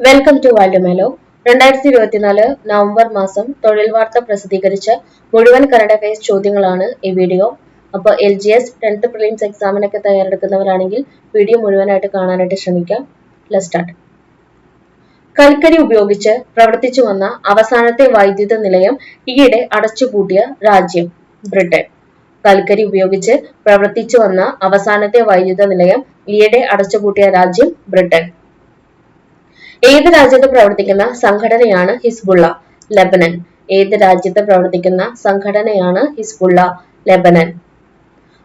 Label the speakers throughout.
Speaker 1: Welcome to വാല്യുമേലോ. 2024 November മാസം തൊഴിൽ വാർത്ത പ്രസിദ്ധീകരിച്ച മുഴുവൻ കറണ്ട് അഫയേഴ്സ് ചോദ്യങ്ങളാണ് ഈ വീഡിയോ. അപ്പോൾ LGS 10th പ്രിലിംസ് എക്സാമിനൊക്കെ തയ്യാറെടുക്കുന്നവരാണെങ്കിൽ വീഡിയോ മുഴുവനായിട്ട് കാണാനായിട്ട് ശ്രമിക്കാം. Let's start. കൽക്കരി ഉപയോഗിച്ച് പ്രവർത്തിച്ചു വന്ന അവസാനത്തെ വൈദ്യുത നിലയം ഈയിടെ അടച്ചുപൂട്ടിയ രാജ്യം ബ്രിട്ടൻ. കൽക്കരി ഉപയോഗിച്ച് പ്രവർത്തിച്ചു വന്ന അവസാനത്തെ വൈദ്യുത നിലയം ഈയിടെ അടച്ചുപൂട്ടിയ രാജ്യം ബ്രിട്ടൻ. ഏത് രാജ്യത്ത് പ്രവർത്തിക്കുന്ന സംഘടനയാണ് ഹിസ്ബുള്ള? ലെബനൻ. ഏത് രാജ്യത്ത് പ്രവർത്തിക്കുന്ന സംഘടനയാണ് ഹിസ്ബുള്ള? ലെബനൻ.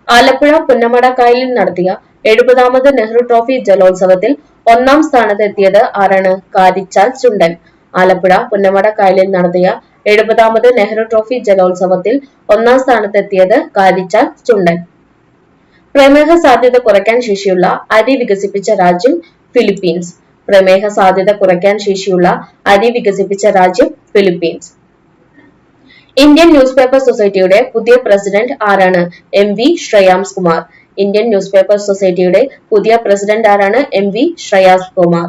Speaker 1: ആലപ്പുഴ പുന്നമട കായലിൽ നടത്തിയ 70ാമത് നെഹ്റു ട്രോഫി ജലോത്സവത്തിൽ ഒന്നാം സ്ഥാനത്തെത്തിയത് ആരാണ്? കാരിച്ചാൽ ചുണ്ടൻ. ആലപ്പുഴ പുന്നമട കായലിൽ നടത്തിയ 70ാമത് നെഹ്റു ട്രോഫി ജലോത്സവത്തിൽ ഒന്നാം സ്ഥാനത്തെത്തിയത് കാരിച്ചാൽ ചുണ്ടൻ. പ്രമേഹ സാധ്യത കുറയ്ക്കാൻ ശേഷിയുള്ള അരി വികസിപ്പിച്ച രാജ്യം ഫിലിപ്പീൻസ്. പ്രമേഹ സാധ്യത കുറയ്ക്കാൻ ശേഷിയുള്ള അരി വികസിപ്പിച്ച രാജ്യം ഫിലിപ്പീൻസ്. ഇന്ത്യൻ ന്യൂസ് പേപ്പർ സൊസൈറ്റിയുടെ പുതിയ പ്രസിഡന്റ് ആരാണ്? MV Shreyams Kumar. Indian news paper സൊസൈറ്റിയുടെ പുതിയ പ്രസിഡന്റ് ആരാണ്? MV ശ്രേയാംസ് കുമാർ.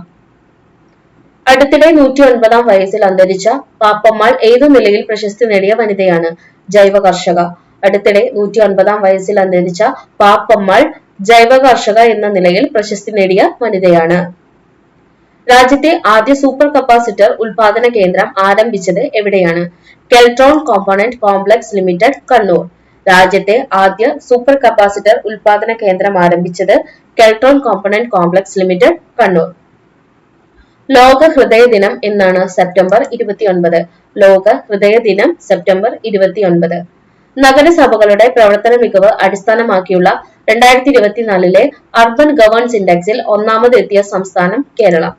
Speaker 1: അടുത്തിടെ 109ാം വയസ്സിൽ അന്തരിച്ച പാപ്പമ്മാൾ ഏതു നിലയിൽ പ്രശസ്തി നേടിയ വനിതയാണ്? ജൈവ കർഷക. അടുത്തിടെ 109ാം വയസ്സിൽ അന്തരിച്ച പാപ്പമ്മാൾ ജൈവ കർഷക എന്ന നിലയിൽ പ്രശസ്തി നേടിയ വനിതയാണ്. രാജ്യത്തെ ആദ്യ സൂപ്പർ കപ്പാസിറ്റർ ഉൽപാദന കേന്ദ്രം ആരംഭിച്ചത് എവിടെയാണ്? Keltron component complex limited, Kannur. രാജ്യത്തെ ആദ്യ സൂപ്പർ കപ്പാസിറ്റർ ഉൽപാദന കേന്ദ്രം ആരംഭിച്ചത് Keltron component complex limited, Kannur. ലോക ഹൃദയ ദിനം എന്നാണ്? സെപ്റ്റംബർ 29. ലോക ഹൃദയ ദിനം സെപ്റ്റംബർ 29. നഗരസഭകളുടെ പ്രവർത്തന മികവ് അടിസ്ഥാനമാക്കിയുള്ള 2024 അർബൻ ഗവേൺസ് ഇൻഡെക്സിൽ ഒന്നാമത് എത്തിയ സംസ്ഥാനം കേരളം.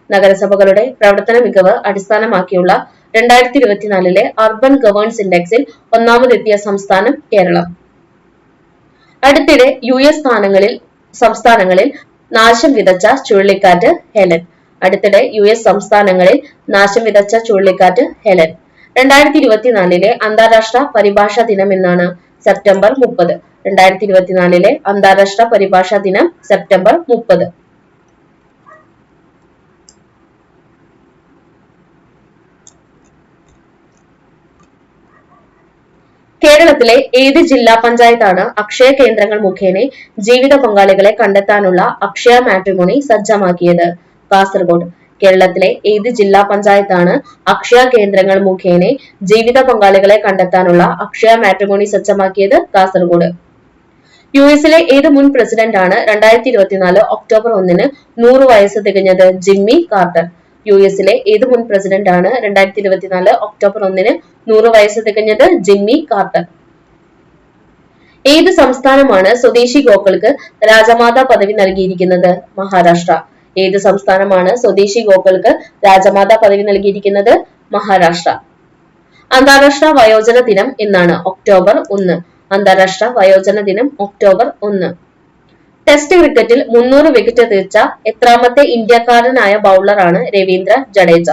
Speaker 1: നഗരസഭകളുടെ പ്രവർത്തന മികവ് അടിസ്ഥാനമാക്കിയുള്ള 2024 അർബൻ ഗവേൺസ് ഇൻഡെക്സിൽ ഒന്നാമതെത്തിയ സംസ്ഥാനം കേരളം. അടുത്തിടെ US സംസ്ഥാനങ്ങളിൽ നാശം വിതച്ച ചുഴലിക്കാറ്റ് ഹെലൻ. അടുത്തിടെ US സംസ്ഥാനങ്ങളിൽ നാശം വിതച്ച ചുഴലിക്കാറ്റ് ഹെലൻ. 2024 അന്താരാഷ്ട്ര പരിഭാഷാ ദിനം എന്നാണ്? സെപ്റ്റംബർ 30. 2024 അന്താരാഷ്ട്ര പരിഭാഷാ ദിനം സെപ്റ്റംബർ 30. കേരളത്തിലെ ഏത് ജില്ലാ പഞ്ചായത്താണ് അക്ഷയ കേന്ദ്രങ്ങൾ മുഖേന ജീവിത പങ്കാളികളെ കണ്ടെത്താനുള്ള അക്ഷയ മാട്രിമോണി സജ്ജമാക്കിയത്? കാസർഗോഡ്. കേരളത്തിലെ ഏത് ജില്ലാ പഞ്ചായത്താണ് അക്ഷയ കേന്ദ്രങ്ങൾ മുഖേന ജീവിത പങ്കാളികളെ കണ്ടെത്താനുള്ള അക്ഷയ മാട്രിമോണി സജ്ജമാക്കിയത്? കാസർഗോഡ്. US ഏത് മുൻ പ്രസിഡന്റ് ആണ് 2024 ഒക്ടോബർ 1 100 വയസ്സ് തികഞ്ഞത്? Jimmy quarter. US ഏത് മുൻ പ്രസിഡന്റ് ആണ് 2024 ഒക്ടോബർ 1 100 വയസ്സ് തികഞ്ഞത്? Jimmy quarter. ഏത് സംസ്ഥാനമാണ് സ്വദേശി ഗോക്കൾക്ക് രാജമാതാ പദവി നൽകിയിരിക്കുന്നത്? മഹാരാഷ്ട്ര. ഏത് സംസ്ഥാനമാണ് സ്വദേശി ഗോക്കൾക്ക് രാജമാതാ പദവി നൽകിയിരിക്കുന്നത്? മഹാരാഷ്ട്ര. അന്താരാഷ്ട്ര വയോജന ദിനം എന്നാണ്? ഒക്ടോബർ 1. അന്താരാഷ്ട്ര വയോജന ദിനം ഒക്ടോബർ 1. ടെസ്റ്റ് ക്രിക്കറ്റിൽ 300 വിക്കറ്റ് തീർച്ച എത്രാമത്തെ ഇന്ത്യക്കാരനായ ബൗളറാണ്? രവീന്ദ്ര ജഡേജ.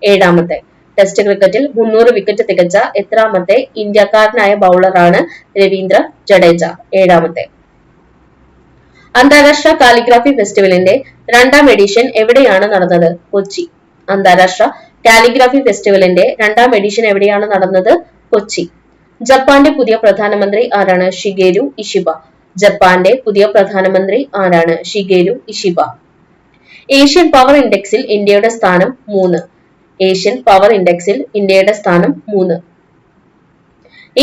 Speaker 1: 7ാമത്തെ. ടെസ്റ്റ് ക്രിക്കറ്റിൽ 300 വിക്കറ്റ് തികച്ച എത്രാമത്തെ ഇന്ത്യക്കാരനായ ബൗളറാണ്? രവീന്ദ്ര ജഡേജ. 7ാമത്തെ. അന്താരാഷ്ട്ര കാലിഗ്രാഫി ഫെസ്റ്റിവലിന്റെ 2ാം എഡിഷൻ എവിടെയാണ് നടന്നത്? കൊച്ചി. അന്താരാഷ്ട്ര കാലിഗ്രാഫി ഫെസ്റ്റിവലിന്റെ 2ാം എഡിഷൻ എവിടെയാണ് നടന്നത്? കൊച്ചി. ജപ്പാന്റെ പുതിയ പ്രധാനമന്ത്രി ആരാണ്? Shigeru Ishiba. ജപ്പാന്റെ പുതിയ പ്രധാനമന്ത്രി ആരാണ്? Shigeru Ishiba. ഏഷ്യൻ പവർ ഇൻഡെക്സിൽ ഇന്ത്യയുടെ സ്ഥാനം 3. ഏഷ്യൻ പവർ ഇൻഡെക്സിൽ ഇന്ത്യയുടെ സ്ഥാനം 3.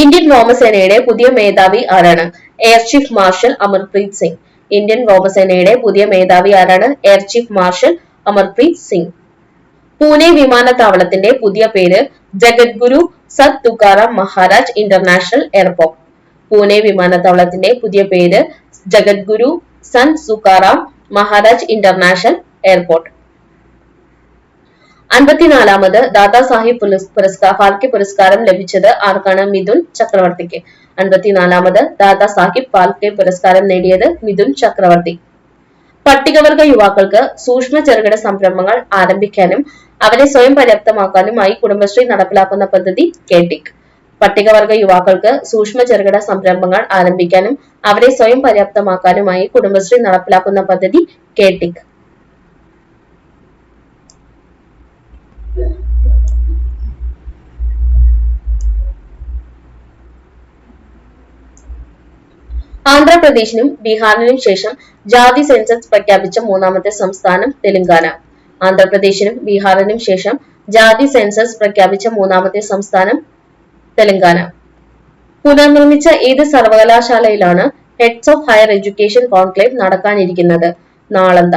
Speaker 1: ഇന്ത്യൻ വ്യോമസേനയുടെ പുതിയ മേധാവി ആരാണ്? Air chief marshal Amarpreet Singh. Indian വ്യോമസേനയുടെ പുതിയ മേധാവി ആരാണ്? Air chief marshal Amarpreet Singh. Pune വിമാനത്താവളത്തിന്റെ പുതിയ പേര്? Jagadguru Sant Tukaram Maharaj international airport. പൂനെ വിമാനത്താവളത്തിന്റെ പുതിയ പേര് ജഗദ്ഗുരു സന്ത് തുകാറാം മഹാരാജ് ഇന്റർനാഷണൽ എയർപോർട്ട്. 54ാമത് ദാദാ സാഹിബ് ഫാൽക്കെ പുരസ്കാരം ലഭിച്ചത് ആർക്കാണ്? മിഥുൻ ചക്രവർത്തിക്ക്. 54ാമത് ദാദാ സാഹിബ് ഫാൽക്കെ പുരസ്കാരം നേടിയത് മിഥുൻ ചക്രവർത്തി. പട്ടികവർഗ യുവാക്കൾക്ക് സൂക്ഷ്മ ചെറുകിട സംരംഭങ്ങൾ ആരംഭിക്കാനും അവരെ സ്വയം പര്യാപ്തമാക്കാനുമായി കുടുംബശ്രീ നടപ്പിലാക്കുന്ന പദ്ധതി KTIC. പട്ടികവർഗ യുവാക്കൾക്ക് സൂക്ഷ്മ ചെറുകിട സംരംഭങ്ങൾ ആരംഭിക്കാനും അവരെ സ്വയം പര്യാപ്തമാക്കാനുമായി കുടുംബശ്രീ നടപ്പിലാക്കുന്ന പദ്ധതി KTIC. ആന്ധ്രാപ്രദേശിനും ബീഹാറിനും ശേഷം ജാതി സെൻസസ് പ്രഖ്യാപിച്ച മൂന്നാമത്തെ സംസ്ഥാനം തെലങ്കാന. ആന്ധ്രാപ്രദേശിനും ബീഹാറിനും ശേഷം ജാതി സെൻസസ് പ്രഖ്യാപിച്ച മൂന്നാമത്തെ സംസ്ഥാനം തെലങ്കാന. പുനർനിർമ്മിച്ച ഏത് സർവകലാശാലയിലാണ് heads of higher education conclave നടക്കാനിരിക്കുന്നത്? നാളന്ദ.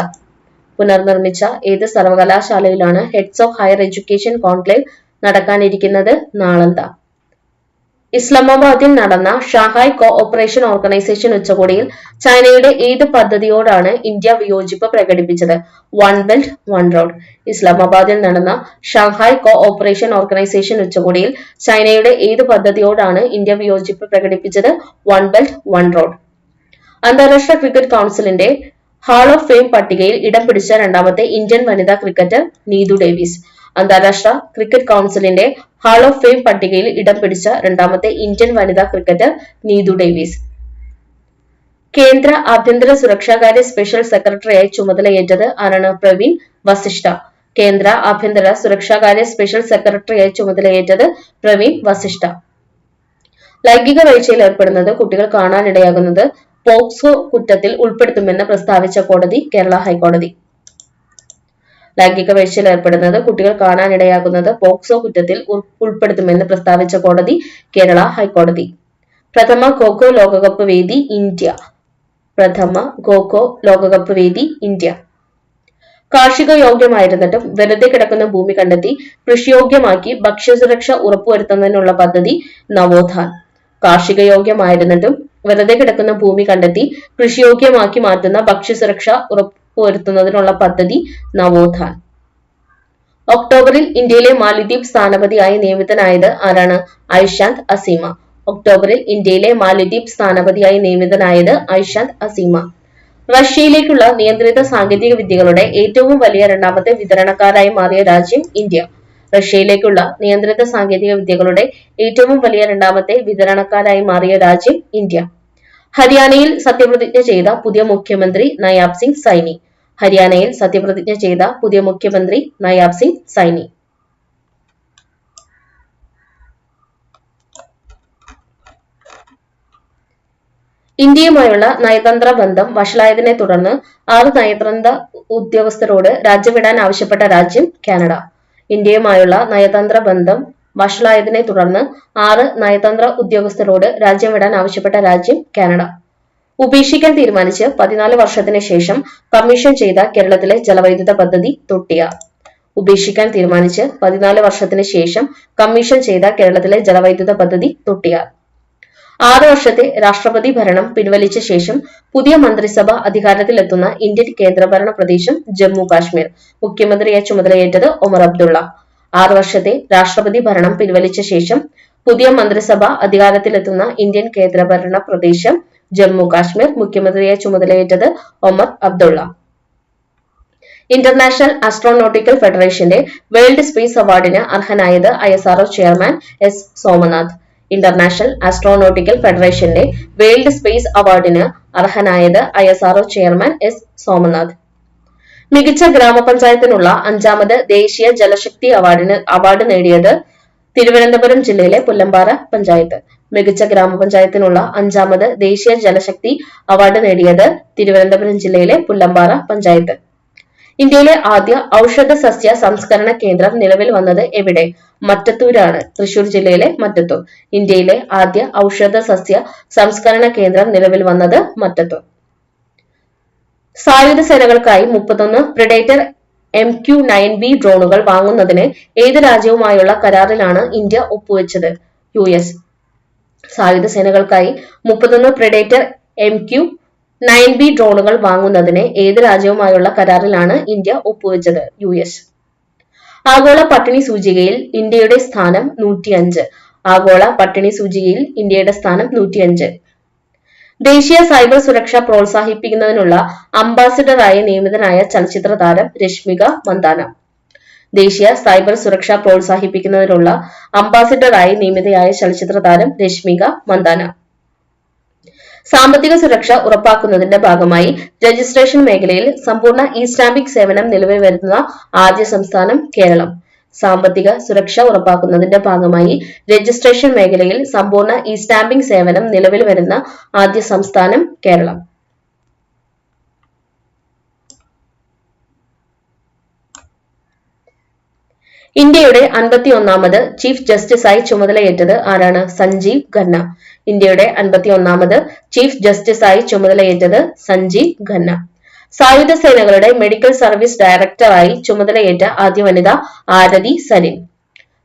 Speaker 1: പുനർനിർമ്മിച്ച ഏത് സർവകലാശാലയിലാണ് heads of higher education conclave നടക്കാനിരിക്കുന്നത്? നാളന്ദ. ഇസ്ലാമാബാദിൽ നടന്ന ഷാങ്ഹായ് കോ ഓപ്പറേഷൻ ഓർഗനൈസേഷൻ ഉച്ചകോടിയിൽ ചൈനയുടെ ഏത് പദ്ധതിയോടാണ് ഇന്ത്യ വിയോജിപ്പ് പ്രകടിപ്പിച്ചത്? One belt one road. ഇസ്ലാമാബാദിൽ നടന്ന ഷാങ്ഹായ് കോ ഓപ്പറേഷൻ ഓർഗനൈസേഷൻ ഉച്ചകോടിയിൽ ചൈനയുടെ ഏത് പദ്ധതിയോടാണ് ഇന്ത്യ വിയോജിപ്പ് പ്രകടിപ്പിച്ചത്? One belt one road. അന്താരാഷ്ട്ര ക്രിക്കറ്റ് കൗൺസിലിന്റെ ഹാൾ ഓഫ് ഫെയിം പട്ടികയിൽ ഇടം പിടിച്ച രണ്ടാമത്തെ ഇന്ത്യൻ വനിതാ ക്രിക്കറ്റർ നീതു ഡേവിസ്. അന്താരാഷ്ട്ര ക്രിക്കറ്റ് കൗൺസിലിന്റെ ഹാൾ ഓഫ് ഫെയിം പട്ടികയിൽ ഇടം പിടിച്ച രണ്ടാമത്തെ ഇന്ത്യൻ വനിതാ ക്രിക്കറ്റർ നീതു ഡേവിസ്. കേന്ദ്ര ആഭ്യന്തര സുരക്ഷാകാര്യ സ്പെഷ്യൽ സെക്രട്ടറിയായി ചുമതലയേറ്റത് ആരാണ്? പ്രവീൺ വസിഷ്ഠ. കേന്ദ്ര ആഭ്യന്തര സുരക്ഷാകാര്യ സ്പെഷ്യൽ സെക്രട്ടറിയായി ചുമതലയേറ്റത് പ്രവീൺ വസിഷ്ഠ. ലൈംഗിക വീഴ്ചയിൽ ഏർപ്പെടുന്നത് കുട്ടികൾ കാണാനിടയാകുന്നത് പോക്സോ കുറ്റത്തിൽ ഉൾപ്പെടുത്തുമെന്ന് പ്രസ്താവിച്ച കോടതി കേരള ഹൈക്കോടതി. ലൈംഗിക വീഴ്ചയിൽ ഏർപ്പെടുന്നത് കുട്ടികൾ കാണാനിടയാകുന്നത് പോക്സോ കുറ്റത്തിൽ ഉൾപ്പെടുത്തുമെന്ന് പ്രസ്താവിച്ച കോടതി കേരള ഹൈക്കോടതി. പ്രഥമ ഖോഖോ ലോകകപ്പ് വേദി ഇന്ത്യ. പ്രഥമ ഖോഖോ ലോകകപ്പ് വേദി ഇന്ത്യ. കാർഷിക യോഗ്യമായിരുന്നിട്ടും വെറുതെ കിടക്കുന്ന ഭൂമി കണ്ടെത്തി കൃഷിയോഗ്യമാക്കി ഭക്ഷ്യസുരക്ഷ ഉറപ്പുവരുത്തുന്നതിനുള്ള പദ്ധതി നവോത്ഥാൻ. കാർഷിക യോഗ്യമായിരുന്നിട്ടും വെറുതെ കിടക്കുന്ന ഭൂമി കണ്ടെത്തി കൃഷിയോഗ്യമാക്കി മാറ്റുന്ന ഭക്ഷ്യസുരക്ഷ ഉറപ്പുവരുത്തുന്നതിനുള്ള പദ്ധതി നവോത്ഥാൻ. ഒക്ടോബറിൽ ഇന്ത്യയിലെ മാലിദ്വീപ് സ്ഥാനപതിയായി നിയമിതനായത് ആരാണ്? ഐഷാന്ത് അസീമ. ഒക്ടോബറിൽ ഇന്ത്യയിലെ മാലിദ്വീപ് സ്ഥാനപതിയായി നിയമിതനായത് ഐഷാന്ത് അസീമ. റഷ്യയിലേക്കുള്ള നിയന്ത്രിത സാങ്കേതിക വിദ്യകളുടെ ഏറ്റവും വലിയ രണ്ടാമത്തെ വിതരണക്കാരായി മാറിയ രാജ്യം ഇന്ത്യ. റഷ്യയിലേക്കുള്ള നിയന്ത്രിത സാങ്കേതിക വിദ്യകളുടെ ഏറ്റവും വലിയ രണ്ടാമത്തെ വിതരണക്കാരായി മാറിയ രാജ്യം ഇന്ത്യ. ഹരിയാനയിൽ സത്യപ്രതിജ്ഞ ചെയ്ത പുതിയ മുഖ്യമന്ത്രി നയാബ് സിംഗ് സൈനി. ഹരിയാനയിൽ സത്യപ്രതിജ്ഞ ചെയ്ത പുതിയ മുഖ്യമന്ത്രി നയാബ് സിംഗ് സൈനി. ഇന്ത്യയുമായുള്ള നയതന്ത്ര ബന്ധം വഷളായതിനെ തുടർന്ന് 6 നയതന്ത്ര ഉദ്യോഗസ്ഥരോട് രാജ്യം വിടാൻ ആവശ്യപ്പെട്ട രാജ്യം കാനഡ. ഇന്ത്യയുമായുള്ള നയതന്ത്ര ബന്ധം വഷളായതിനെ തുടർന്ന് 6 നയതന്ത്ര ഉദ്യോഗസ്ഥരോട് രാജ്യം വിടാൻ ആവശ്യപ്പെട്ട രാജ്യം കാനഡ. ഉപേക്ഷിക്കാൻ തീരുമാനിച്ച് 14 വർഷത്തിന് ശേഷം കമ്മീഷൻ ചെയ്ത കേരളത്തിലെ ജലവൈദ്യുത പദ്ധതി തൊട്ടിയാർ. ഉപേക്ഷിക്കാൻ തീരുമാനിച്ച് 14 വർഷത്തിന് ശേഷം കമ്മീഷൻ ചെയ്ത കേരളത്തിലെ ജലവൈദ്യുത പദ്ധതി തൊട്ടിയാർ. 6 വർഷത്തെ രാഷ്ട്രപതി ഭരണം പിൻവലിച്ച ശേഷം പുതിയ മന്ത്രിസഭ അധികാരത്തിലെത്തുന്ന ഇന്ത്യൻ കേന്ദ്രഭരണ പ്രദേശം ജമ്മു കാശ്മീർ. മുഖ്യമന്ത്രിയായി ചുമതലയേറ്റത് ഒമർ അബ്ദുള്ള. 6 വർഷത്തെ രാഷ്ട്രപതി ഭരണം പിൻവലിച്ച ശേഷം പുതിയ മന്ത്രിസഭ അധികാരത്തിലെത്തുന്ന ഇന്ത്യൻ കേന്ദ്രഭരണ പ്രദേശം ജമ്മു കാശ്മീർ. മുഖ്യമന്ത്രിയായി ചുമതലയേറ്റത് ഒമർ അബ്ദുള്ള. ഇന്റർനാഷണൽ ആസ്ട്രോനോട്ടിക്കൽ ഫെഡറേഷന്റെ വേൾഡ് സ്പേസ് അവാർഡിന് അർഹനായത് ISRO chairman S Somanath. International astronautical ഫെഡറേഷന്റെ വേൾഡ് സ്പേസ് അവാർഡിന് അർഹനായത് ISRO ചെയർമാൻ എസ് സോമനാഥ്. മികച്ച ഗ്രാമപഞ്ചായത്തിനുള്ള 5ാമത് ദേശീയ ജലശക്തി അവാർഡ് നേടിയത് തിരുവനന്തപുരം ജില്ലയിലെ പുല്ലമ്പാറ പഞ്ചായത്ത്. മികച്ച ഗ്രാമപഞ്ചായത്തിനുള്ള 5ാമത് ദേശീയ ജലശക്തി അവാർഡ് നേടിയത് തിരുവനന്തപുരം ജില്ലയിലെ പുല്ലമ്പാറ പഞ്ചായത്ത്. ഇന്ത്യയിലെ ആദ്യ ഔഷധ സസ്യ സംസ്കരണ കേന്ദ്രം നിലവിൽ വന്നത് എവിടെ? മറ്റത്തൂരാണ്. തൃശൂർ ജില്ലയിലെ മറ്റത്തൂർ. ഇന്ത്യയിലെ ആദ്യ ഔഷധ സസ്യ സംസ്കരണ കേന്ദ്രം നിലവിൽ വന്നത് മറ്റത്തൂർ. സായുധ സേനകൾക്കായി 31 പ്രിഡേറ്റർ MQ-9B ഡ്രോണുകൾ വാങ്ങുന്നതിന് ഏത് രാജ്യവുമായുള്ള കരാറിലാണ് ഇന്ത്യ ഒപ്പുവെച്ചത്? US. സായുധ സേനകൾക്കായി 31 പ്രിഡേറ്റർ MQ-9B ഡ്രോണുകൾ വാങ്ങുന്നതിന് ഏത് രാജ്യവുമായുള്ള കരാറിലാണ് ഇന്ത്യ ഒപ്പുവെച്ചത്? US. ആഗോള പട്ടിണി സൂചികയിൽ ഇന്ത്യയുടെ സ്ഥാനം 105. ആഗോള പട്ടിണി സൂചികയിൽ ഇന്ത്യയുടെ സ്ഥാനം 105. ദേശീയ സൈബർ സുരക്ഷ പ്രോത്സാഹിപ്പിക്കുന്നതിനുള്ള അംബാസിഡറായി നിയമിതനായ ചലച്ചിത്ര താരം രശ്മിക മന്ദാന. ദേശീയ സൈബർ സുരക്ഷ പ്രോത്സാഹിപ്പിക്കുന്നതിനുള്ള അംബാസിഡറായി നിയമിതയായ ചലച്ചിത്ര താരം രശ്മിക മന്ദാന. സാമ്പത്തിക സുരക്ഷ ഉറപ്പാക്കുന്നതിന്റെ ഭാഗമായി രജിസ്ട്രേഷൻ മേഖലയിൽ സമ്പൂർണ്ണ ഇ സ്റ്റാമ്പിംഗ് സേവനം നിലവിൽ വരുത്തുന്ന ആദ്യ സംസ്ഥാനം കേരളം. സാമ്പത്തിക സുരക്ഷ ഉറപ്പാക്കുന്നതിന്റെ ഭാഗമായി രജിസ്ട്രേഷൻ മേഖലയിൽ സമ്പൂർണ്ണ ഇ സ്റ്റാമ്പിംഗ് സേവനം നിലവിൽ വരുന്ന ആദ്യ സംസ്ഥാനം കേരളം. ഇന്ത്യയുടെ 51ാമത് ചീഫ് ജസ്റ്റിസായി ചുമതലയേറ്റത് ആരാണ്? സഞ്ജീവ് ഖന്ന. ഇന്ത്യയുടെ 51ാമത് ചീഫ് ജസ്റ്റിസായി ചുമതലയേറ്റത് സഞ്ജീവ് ഖന്ന. സായുധ സേനകളുടെ മെഡിക്കൽ സർവീസ് ഡയറക്ടറായി ചുമതലയേറ്റ ആദ്യ വനിത ആരതി സരിൻ.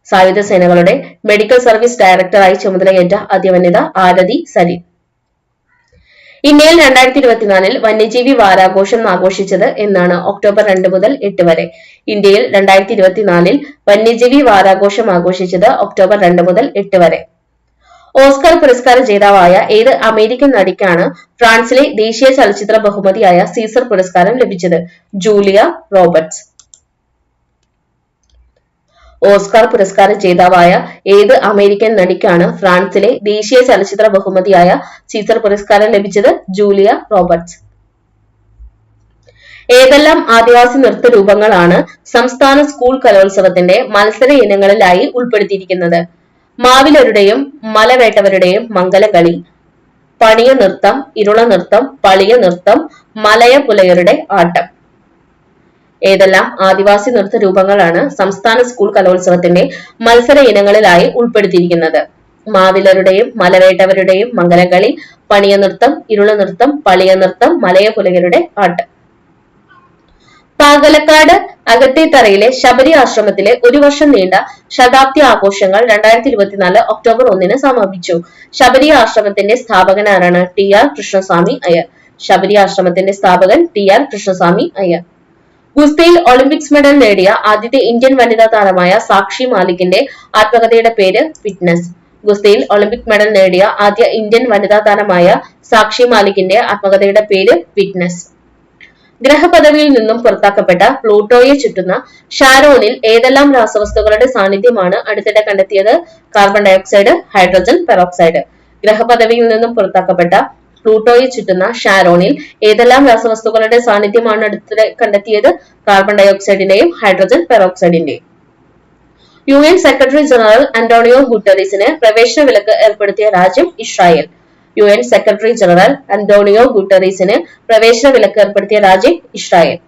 Speaker 1: സായുധ സേനകളുടെ മെഡിക്കൽ സർവീസ് ഡയറക്ടറായി ചുമതലയേറ്റ ആദ്യ വനിത ആരതി സരിൻ. ഇന്ത്യയിൽ 2024 വന്യജീവി വാരാഘോഷം ആഘോഷിച്ചത് എന്നാണ്? ഒക്ടോബർ 2 മുതൽ 8 വരെ. ഇന്ത്യയിൽ 2024 വന്യജീവി വാരാഘോഷം ആഘോഷിച്ചത് ഒക്ടോബർ 2 മുതൽ 8 വരെ. ഓസ്കർ പുരസ്കാര ജേതാവായ ഏത് അമേരിക്കൻ നടിക്കാണ് ഫ്രാൻസിലെ ദേശീയ ചലച്ചിത്ര ബഹുമതിയായ സീസർ പുരസ്കാരം ലഭിച്ചത്? Julia Roberts. ഓസ്കാർ പുരസ്കാര ജേതാവായ ഏത് അമേരിക്കൻ നടിക്കാണ് ഫ്രാൻസിലെ ദേശീയ ചലച്ചിത്ര ബഹുമതിയായ സീസർ പുരസ്കാരം ലഭിച്ചത്? Julia Roberts. ഏതെല്ലാം ആദിവാസി നൃത്തരൂപങ്ങളാണ് സംസ്ഥാന സ്കൂൾ കലോത്സവത്തിന്റെ മത്സര ഇനങ്ങളിലായി ഉൾപ്പെടുത്തിയിരിക്കുന്നത്? മാവിലരുടെയും മലവേട്ടവരുടെയും മംഗലകളി, പണിയ നൃത്തം, ഇരുള നൃത്തം, പളിയ നൃത്തം, മലയ പുലയരുടെ ആട്ടം. ഏതെല്ലാം ആദിവാസി നൃത്ത രൂപങ്ങളാണ് സംസ്ഥാന സ്കൂൾ കലോത്സവത്തിന്റെ മത്സര ഇനങ്ങളിലായി ഉൾപ്പെടുത്തിയിരിക്കുന്നത്? മാവിലരുടെയും മലവേട്ടവരുടെയും മംഗലകളി, പണിയ നൃത്തം, ഇരുള നൃത്തം, പളിയ നൃത്തം, മലയ പുലയരുടെ ആട്ടം. പാലക്കാട് അകത്തേത്തറയിലെ ശബരി ആശ്രമത്തിലെ ഒരു വർഷം നീണ്ട ശതാബ്ദി ആഘോഷങ്ങൾ 2024 ഒക്ടോബർ 1 സമാപിച്ചു. ശബരി ആശ്രമത്തിന്റെ സ്ഥാപകൻ ആരാണ്? TR കൃഷ്ണസ്വാമി അയ്യർ. ശബരി ആശ്രമത്തിന്റെ സ്ഥാപകൻ TR കൃഷ്ണസ്വാമി അയ്യർ. ഗുസ്തിയിൽ ഒളിമ്പിക്സ് മെഡൽ നേടിയ ആദ്യത്തെ ഇന്ത്യൻ വനിതാ താരമായ സാക്ഷി മാലിക്കിന്റെ ആത്മകഥയുടെ പേര് വിറ്റ്നസ്. ഗുസ്തിയിൽ ഒളിമ്പിക് മെഡൽ നേടിയ ആദ്യ ഇന്ത്യൻ വനിതാ താരമായ സാക്ഷി മാലിക്കിന്റെ ആത്മകഥയുടെ പേര് വിറ്റ്നസ്. ഗ്രഹപദവിയിൽ നിന്നും പുറത്താക്കപ്പെട്ട പ്ലൂട്ടോയെ ചുറ്റുന്ന ഷാരോണിൽ ഏതെല്ലാം രാസവസ്തുക്കളുടെ സാന്നിധ്യമാണ് അടുത്തിടെ കണ്ടെത്തിയത്? Carbon dioxide, hydrogen peroxide. ഗ്രഹപദവിയിൽ നിന്നും പുറത്താക്കപ്പെട്ട പ്ലൂട്ടോയെ ചുറ്റുന്ന ഷാരോണിൽ ഏതെല്ലാം രാസവസ്തുക്കളുടെ സാന്നിധ്യമാണ് അടുത്തിടെ കണ്ടെത്തിയത്? കാർബൺ ഡയോക്സൈഡിന്റെയും ഹൈഡ്രജൻ പെറോക്സൈഡിന്റെയും. UN സെക്രട്ടറി ജനറൽ അന്റോണിയോ ഗുട്ടറീസിന് പ്രവേശന വിലക്ക് ഏർപ്പെടുത്തിയ രാജ്യം Israel. UN secretary general Antonio ഗുട്ടറീസിന് പ്രവേശന വിലക്ക് ഏർപ്പെടുത്തിയ രാജ്യം ഇസ്രായേൽ.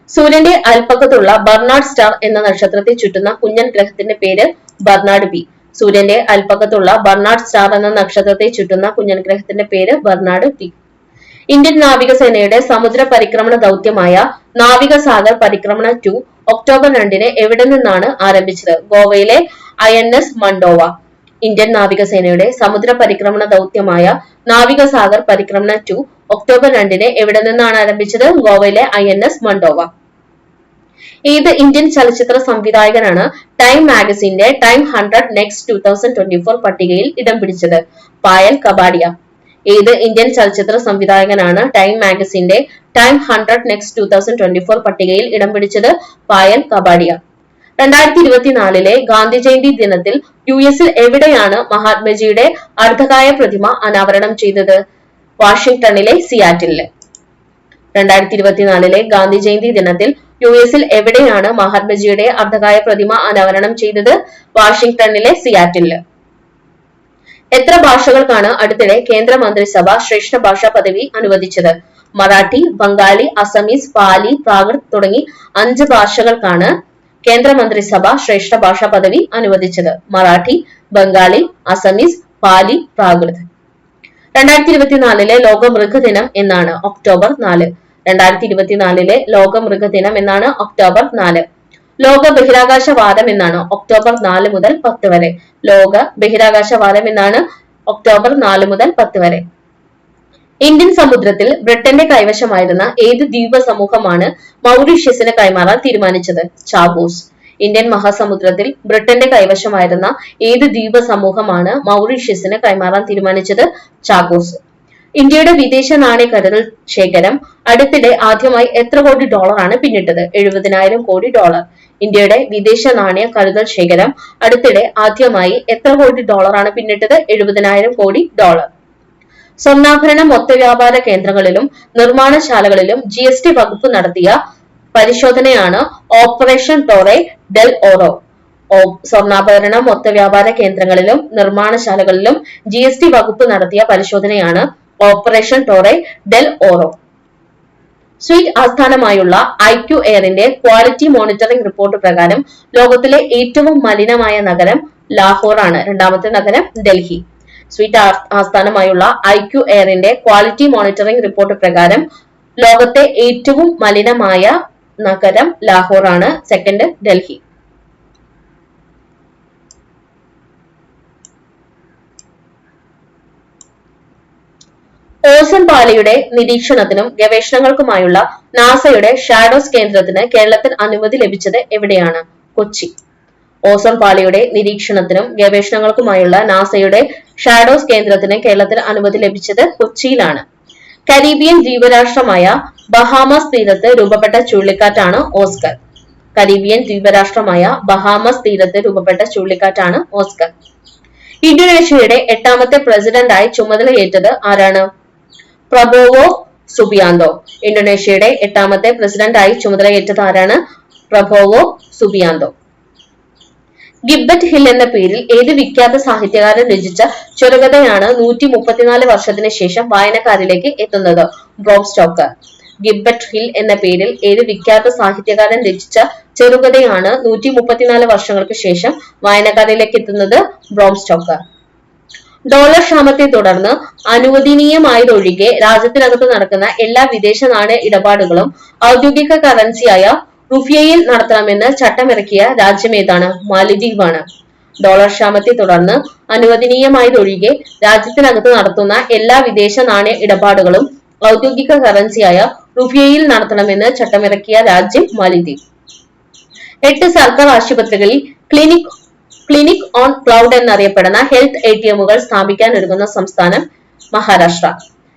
Speaker 1: സൂര്യന്റെ അയൽപ്പക്കത്തുള്ള ബർണാഡ് സ്റ്റാർ എന്ന നക്ഷത്രത്തെ ചുറ്റുന്ന കുഞ്ഞൻ ഗ്രഹത്തിന്റെ പേര് ബർണാഡ് ബി. സൂര്യന്റെ അയൽപ്പക്കത്തുള്ള ബർണാഡ് സ്റ്റാർ എന്ന നക്ഷത്രത്തെ ചുറ്റുന്ന കുഞ്ഞൻ ഗ്രഹത്തിന്റെ പേര് ബർണാഡ് ബി. ഇന്ത്യൻ നാവികസേനയുടെ സമുദ്ര പരിക്രമണ ദൗത്യമായ നാവിക സാഗർ പരിക്രമണ 2 ഒക്ടോബർ 2 എവിടെ നിന്നാണ് ആരംഭിച്ചത്? ഗോവയിലെ INS മണ്ടോവ. ഇന്ത്യൻ നാവികസേനയുടെ സമുദ്ര പരിക്രമണ ദൗത്യമായ നാവിക സാഗർ പരിക്രമണ 2 ഒക്ടോബർ 2 എവിടെ നിന്നാണ് ആരംഭിച്ചത്? ഗോവയിലെ INS മണ്ടോവ. ഏത് ഇന്ത്യൻ ചലച്ചിത്ര സംവിധായകനാണ് ടൈം മാഗസിന്റെ ടൈം 100 നെക്സ്റ്റ് 2024 പട്ടികയിൽ ഇടം പിടിച്ചത്? പായൽ കപാഡിയ. ഏത് ഇന്ത്യൻ ചലച്ചിത്ര സംവിധായകനാണ് ടൈം മാഗസിന്റെ ടൈം 100 നെക്സ്റ്റ് 2024 പട്ടികയിൽ ഇടം പിടിച്ചത്? പായൽ കപാഡിയ. 2024 ഗാന്ധി ജയന്തി ദിനത്തിൽ US-ൽ എവിടെയാണ് മഹാത്മജിയുടെ അർദ്ധകായ പ്രതിമ അനാവരണം ചെയ്തത്? വാഷിംഗ്ടണിലെ സിയാറ്റിലില്. 2024 ഗാന്ധി ജയന്തി ദിനത്തിൽ US-ൽ എവിടെയാണ് മഹാത്മജിയുടെ അർദ്ധകായ പ്രതിമ അനാവരണം ചെയ്തത്? വാഷിംഗ്ടണിലെ സിയാറ്റിലില്. എത്ര ഭാഷകൾക്കാണ് അടുത്തിടെ കേന്ദ്ര മന്ത്രിസഭ ശ്രേഷ്ഠ ഭാഷാ പദവി അനുവദിച്ചത്? മറാഠി, ബംഗാളി, അസമീസ്, പാലി, പ്രാകൃത് തുടങ്ങി 5 ഭാഷകൾക്കാണ് കേന്ദ്ര മന്ത്രിസഭ ശ്രേഷ്ഠ ഭാഷാ പദവി അനുവദിച്ചത്. മറാഠി, ബംഗാളി, അസമീസ്, പാലി, പ്രാകൃത്. 2024 ലോക മൃഗദിനം എന്നാണ്? ഒക്ടോബർ 4. 2024 ലോക മൃഗദിനം എന്നാണ്? ഒക്ടോബർ 4. ലോക ബഹിരാകാശ വാരം എന്നാണ്? ഒക്ടോബർ 4 മുതൽ 10 വരെ. ലോക ബഹിരാകാശ വാരം എന്നാണ്? ഒക്ടോബർ 4 മുതൽ 10 വരെ. ഇന്ത്യൻ സമുദ്രത്തിൽ ബ്രിട്ടന്റെ കൈവശമായിരുന്ന ഏത് ദ്വീപ സമൂഹമാണ് മൗറീഷ്യസിന് കൈമാറാൻ തീരുമാനിച്ചത്? ചാഗോസ്. ഇന്ത്യൻ മഹാസമുദ്രത്തിൽ ബ്രിട്ടന്റെ കൈവശമായിരുന്ന ഏത് ദ്വീപ സമൂഹമാണ് മൗറീഷ്യസിന് കൈമാറാൻ തീരുമാനിച്ചത്? ചാഗോസ്. ഇന്ത്യയുടെ വിദേശ നാണയ കരുതൽ ശേഖരം അടുത്തിടെ ആദ്യമായി എത്ര കോടി ഡോളറാണ് പിന്നിട്ടത്? 70,000 കോടി ഡോളർ. ഇന്ത്യയുടെ വിദേശ നാണയ കരുതൽ ശേഖരം അടുത്തിടെ ആദ്യമായി എത്ര കോടി ഡോളറാണ് പിന്നിട്ടത്? 70,000 കോടി ഡോളർ. സ്വർണ്ണാഭരണ മൊത്ത വ്യാപാര കേന്ദ്രങ്ങളിലും നിർമ്മാണശാലകളിലും GST വകുപ്പ് നടത്തിയ പരിശോധനയാണ് ഓപ്പറേഷൻ ടോറെ ഡെൽ ഓറോ. സ്വർണ്ണാഭരണ മൊത്ത വ്യാപാര കേന്ദ്രങ്ങളിലും നിർമ്മാണശാലകളിലും GST വകുപ്പ് നടത്തിയ പരിശോധനയാണ് operation Torre del Oro. Swiss ആസ്ഥാനമായുള്ള IQ എയറിന്റെ ക്വാളിറ്റി മോണിറ്ററിംഗ് റിപ്പോർട്ട് പ്രകാരം ലോകത്തിലെ ഏറ്റവും മലിനമായ നഗരം ലാഹോർ ആണ്. രണ്ടാമത്തെ നഗരം ഡൽഹി. സ്വീറ്റ് ആസ്ഥാനമായുള്ള IQ എയറിന്റെ ക്വാളിറ്റി മോണിറ്ററിംഗ് റിപ്പോർട്ട് പ്രകാരം ലോകത്തെ ഏറ്റവും മലിനമായ നഗരം ലാഹോർ ആണ്. സെക്കൻഡ് ഡൽഹി. ഓസോൺ പാളിയുടെ നിരീക്ഷണത്തിനും ഗവേഷണങ്ങൾക്കുമായുള്ള നാസയുടെ ഷാഡോസ് കേന്ദ്രത്തിന് കേരളത്തിൽ അനുമതി ലഭിച്ചത് എവിടെയാണ്? കൊച്ചി. ഓസോൺ പാളിയുടെ നിരീക്ഷണത്തിനും ഗവേഷണങ്ങൾക്കുമായുള്ള നാസയുടെ ഷാഡോസ് കേന്ദ്രത്തിന് കേരളത്തിൽ അനുമതി ലഭിച്ചത് കൊച്ചിയിലാണ്. കരീബിയൻ ദ്വീപരാഷ്ട്രമായ ബഹാമസ് തീരത്ത് രൂപപ്പെട്ട ചുഴലിക്കാറ്റാണ് ഓസ്കർ. കരീബിയൻ ദ്വീപരാഷ്ട്രമായ ബഹാമസ് തീരത്ത് രൂപപ്പെട്ട ചുഴലിക്കാറ്റാണ് ഓസ്കർ. ഇന്തോനേഷ്യയുടെ 8ാമത്തെ പ്രസിഡന്റായി ചുമതലയേറ്റത് ആരാണ്? Prabowo Subianto. ഇന്തോനേഷ്യയുടെ 8ാമത്തെ പ്രസിഡന്റായി ചുമതലയേറ്റത് ആരാണ്? Prabowo Subianto. ഗിബ്ബറ്റ് ഹിൽ എന്ന പേരിൽ ഏത് വിഖ്യാത സാഹിത്യകാരൻ രചിച്ച ചെറുകഥയാണ് 134 വർഷത്തിന് ശേഷം വായനക്കാരിലേക്ക് എത്തുന്നത്? Bram Stoker. ഗിബ്ബറ്റ് ഹിൽ എന്ന പേരിൽ ഏത് വിഖ്യാത സാഹിത്യകാരൻ രചിച്ച ചെറുകഥയാണ് 134 വർഷങ്ങൾക്ക് ശേഷം വായനക്കാരിലേക്ക് എത്തുന്നത്? Bram Stoker. ഡോളർ ക്ഷാമത്തെ തുടർന്ന് അനുവദനീയമായതൊഴികെ രാജ്യത്തിനകത്ത് നടക്കുന്ന എല്ലാ വിദേശ നാണയ ഇടപാടുകളും ഔദ്യോഗിക കറൻസിയായ റുഫിയയിൽ നടത്തണമെന്ന് ചട്ടമിറക്കിയ രാജ്യമേതാണ്? മാലിദ്വീപാണ്. ഡോളർ ക്ഷാമത്തെ തുടർന്ന് അനുവദനീയമായതൊഴികെ രാജ്യത്തിനകത്ത് നടത്തുന്ന എല്ലാ വിദേശ നാണയ ഇടപാടുകളും ഔദ്യോഗിക കറൻസിയായ റുഫിയയിൽ നടത്തണമെന്ന് ചട്ടമിറക്കിയ രാജ്യം മാലിദ്വീപ്. 8 സർക്കാർ ആശുപത്രികളിൽ ക്ലിനിക് ഓൺ ക്ലൗഡ് എന്നറിയപ്പെടുന്ന ഹെൽത്ത് ATMകൾ സ്ഥാപിക്കാൻ ഒരുങ്ങുന്ന സംസ്ഥാനം മഹാരാഷ്ട്ര.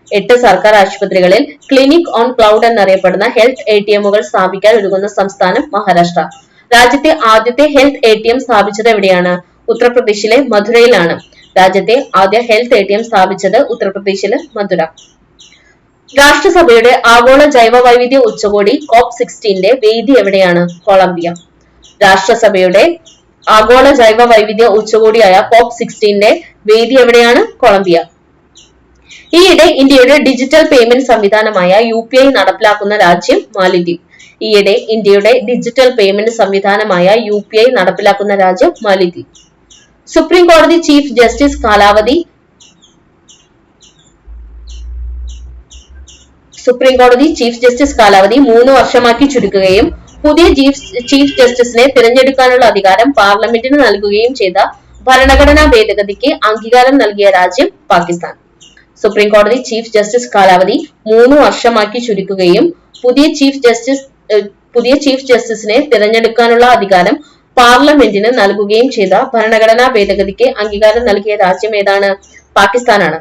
Speaker 1: 8 സർക്കാർ ആശുപത്രികളിൽ ക്ലിനിക് ഓൺ ക്ലൗഡ് എന്നറിയപ്പെടുന്ന ഹെൽത്ത് ATMകൾ സ്ഥാപിക്കാൻ ഒരുങ്ങുന്ന സംസ്ഥാനം മഹാരാഷ്ട്ര. രാജ്യത്തെ ആദ്യത്തെ ഹെൽത്ത് ATM സ്ഥാപിച്ചത് എവിടെയാണ്? ഉത്തർപ്രദേശിലെ മധുരയിലാണ്. രാജ്യത്തെ ആദ്യ ഹെൽത്ത് ATM സ്ഥാപിച്ചത് ഉത്തർപ്രദേശിലെ മധുര. രാഷ്ട്രസഭയുടെ ആഗോള ജൈവ വൈവിധ്യ ഉച്ചകോടി COP16 വേദി എവിടെയാണ്? കൊളംബിയ. രാഷ്ട്രസഭയുടെ ആഗോള ജൈവ വൈവിധ്യ ഉച്ചകോടിയായ COP16 വേദി എവിടെയാണ്? കൊളംബിയ. ഈയിടെ ഇന്ത്യയുടെ ഡിജിറ്റൽ പേയ്മെന്റ് സംവിധാനമായ UPI നടപ്പിലാക്കുന്ന രാജ്യം മാലിദ്വീപ്. ഈയിടെ ഇന്ത്യയുടെ ഡിജിറ്റൽ പേയ്മെന്റ് സംവിധാനമായ UPI നടപ്പിലാക്കുന്ന രാജ്യം മാലിദ്വീപ്. സുപ്രീം കോടതി ചീഫ് ജസ്റ്റിസ് കാലാവധി 3 വർഷമാക്കി ചുരുക്കുകയും പുതിയ ചീഫ് ജസ്റ്റിസിനെ തിരഞ്ഞെടുക്കാനുള്ള അധികാരം പാർലമെന്റിന് നൽകുകയും ചെയ്ത ഭരണഘടനാ ഭേദഗതിക്ക് അംഗീകാരം നൽകിയ രാജ്യം പാകിസ്ഥാൻ. സുപ്രീം കോടതി ചീഫ് ജസ്റ്റിസ് കാലാവധി 3 വർഷമാക്കി ചുരുക്കുകയും പുതിയ ചീഫ് ജസ്റ്റിസിനെ തിരഞ്ഞെടുക്കാനുള്ള അധികാരം പാർലമെന്റിന് നൽകുകയും ചെയ്ത ഭരണഘടനാ ഭേദഗതിക്ക് അംഗീകാരം നൽകിയ രാജ്യം ഏതാണ്? പാകിസ്ഥാനാണ്.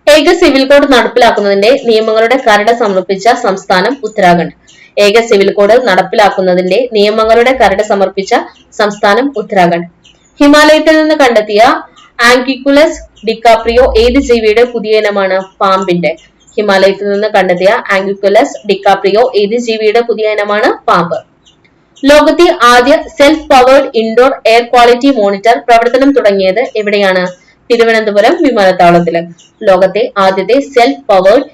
Speaker 1: ഏക സിവിൽ കോഡ് നടപ്പിലാക്കുന്നതിന്റെ നിയമങ്ങളുടെ കരട് സമർപ്പിച്ച സംസ്ഥാനം ഉത്തരാഖണ്ഡ്. ഏക സിവിൽ കോഡ് നടപ്പിലാക്കുന്നതിന്റെ നിയമങ്ങളുടെ കരട് സമർപ്പിച്ച സംസ്ഥാനം ഉത്തരാഖണ്ഡ്. ഹിമാലയത്തിൽ നിന്ന് കണ്ടെത്തിയ ആംഗിക്കുലസ് ഡിക്കാപ്രിയോ ഏത് ജീവിയുടെ പുതിയ ഇനമാണ്? പാമ്പിന്റെ. ഹിമാലയത്തിൽ നിന്ന് കണ്ടെത്തിയ ആംഗിക്കുലസ് ഡിക്കാപ്രിയോ ഏത് ജീവിയുടെ പുതിയ ഇനമാണ്? പാമ്പ്. ലോകത്തെ ആദ്യ self powered indoor air quality monitor പ്രവർത്തനം തുടങ്ങിയത് എവിടെയാണ്? തിരുവനന്തപുരം വിമാനത്താവളത്തില്. ലോകത്തെ ആദ്യത്തെ self powered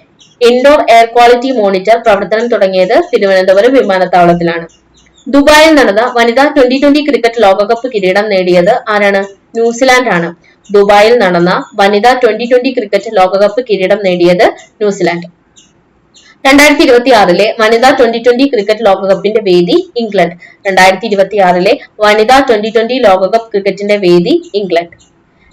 Speaker 1: indoor air quality monitor പ്രവർത്തനം തുടങ്ങിയത് തിരുവനന്തപുരം വിമാനത്താവളത്തിലാണ്. ദുബായിൽ നടന്ന വനിതാ 2020 ക്രിക്കറ്റ് ലോകകപ്പ് കിരീടം നേടിയത് ആരാണ്? ന്യൂസിലാൻഡ് ആണ്. ദുബായിൽ നടന്ന വനിതാ 2020 ക്രിക്കറ്റ് ലോകകപ്പ് കിരീടം നേടിയത് ന്യൂസിലാൻഡ്. 2026 വനിതാ 2020 ക്രിക്കറ്റ് ലോകകപ്പിന്റെ വേദി ഇംഗ്ലണ്ട്. 2026 വനിതാ 2020 ലോകകപ്പ് ക്രിക്കറ്റിന്റെ വേദി ഇംഗ്ലണ്ട്.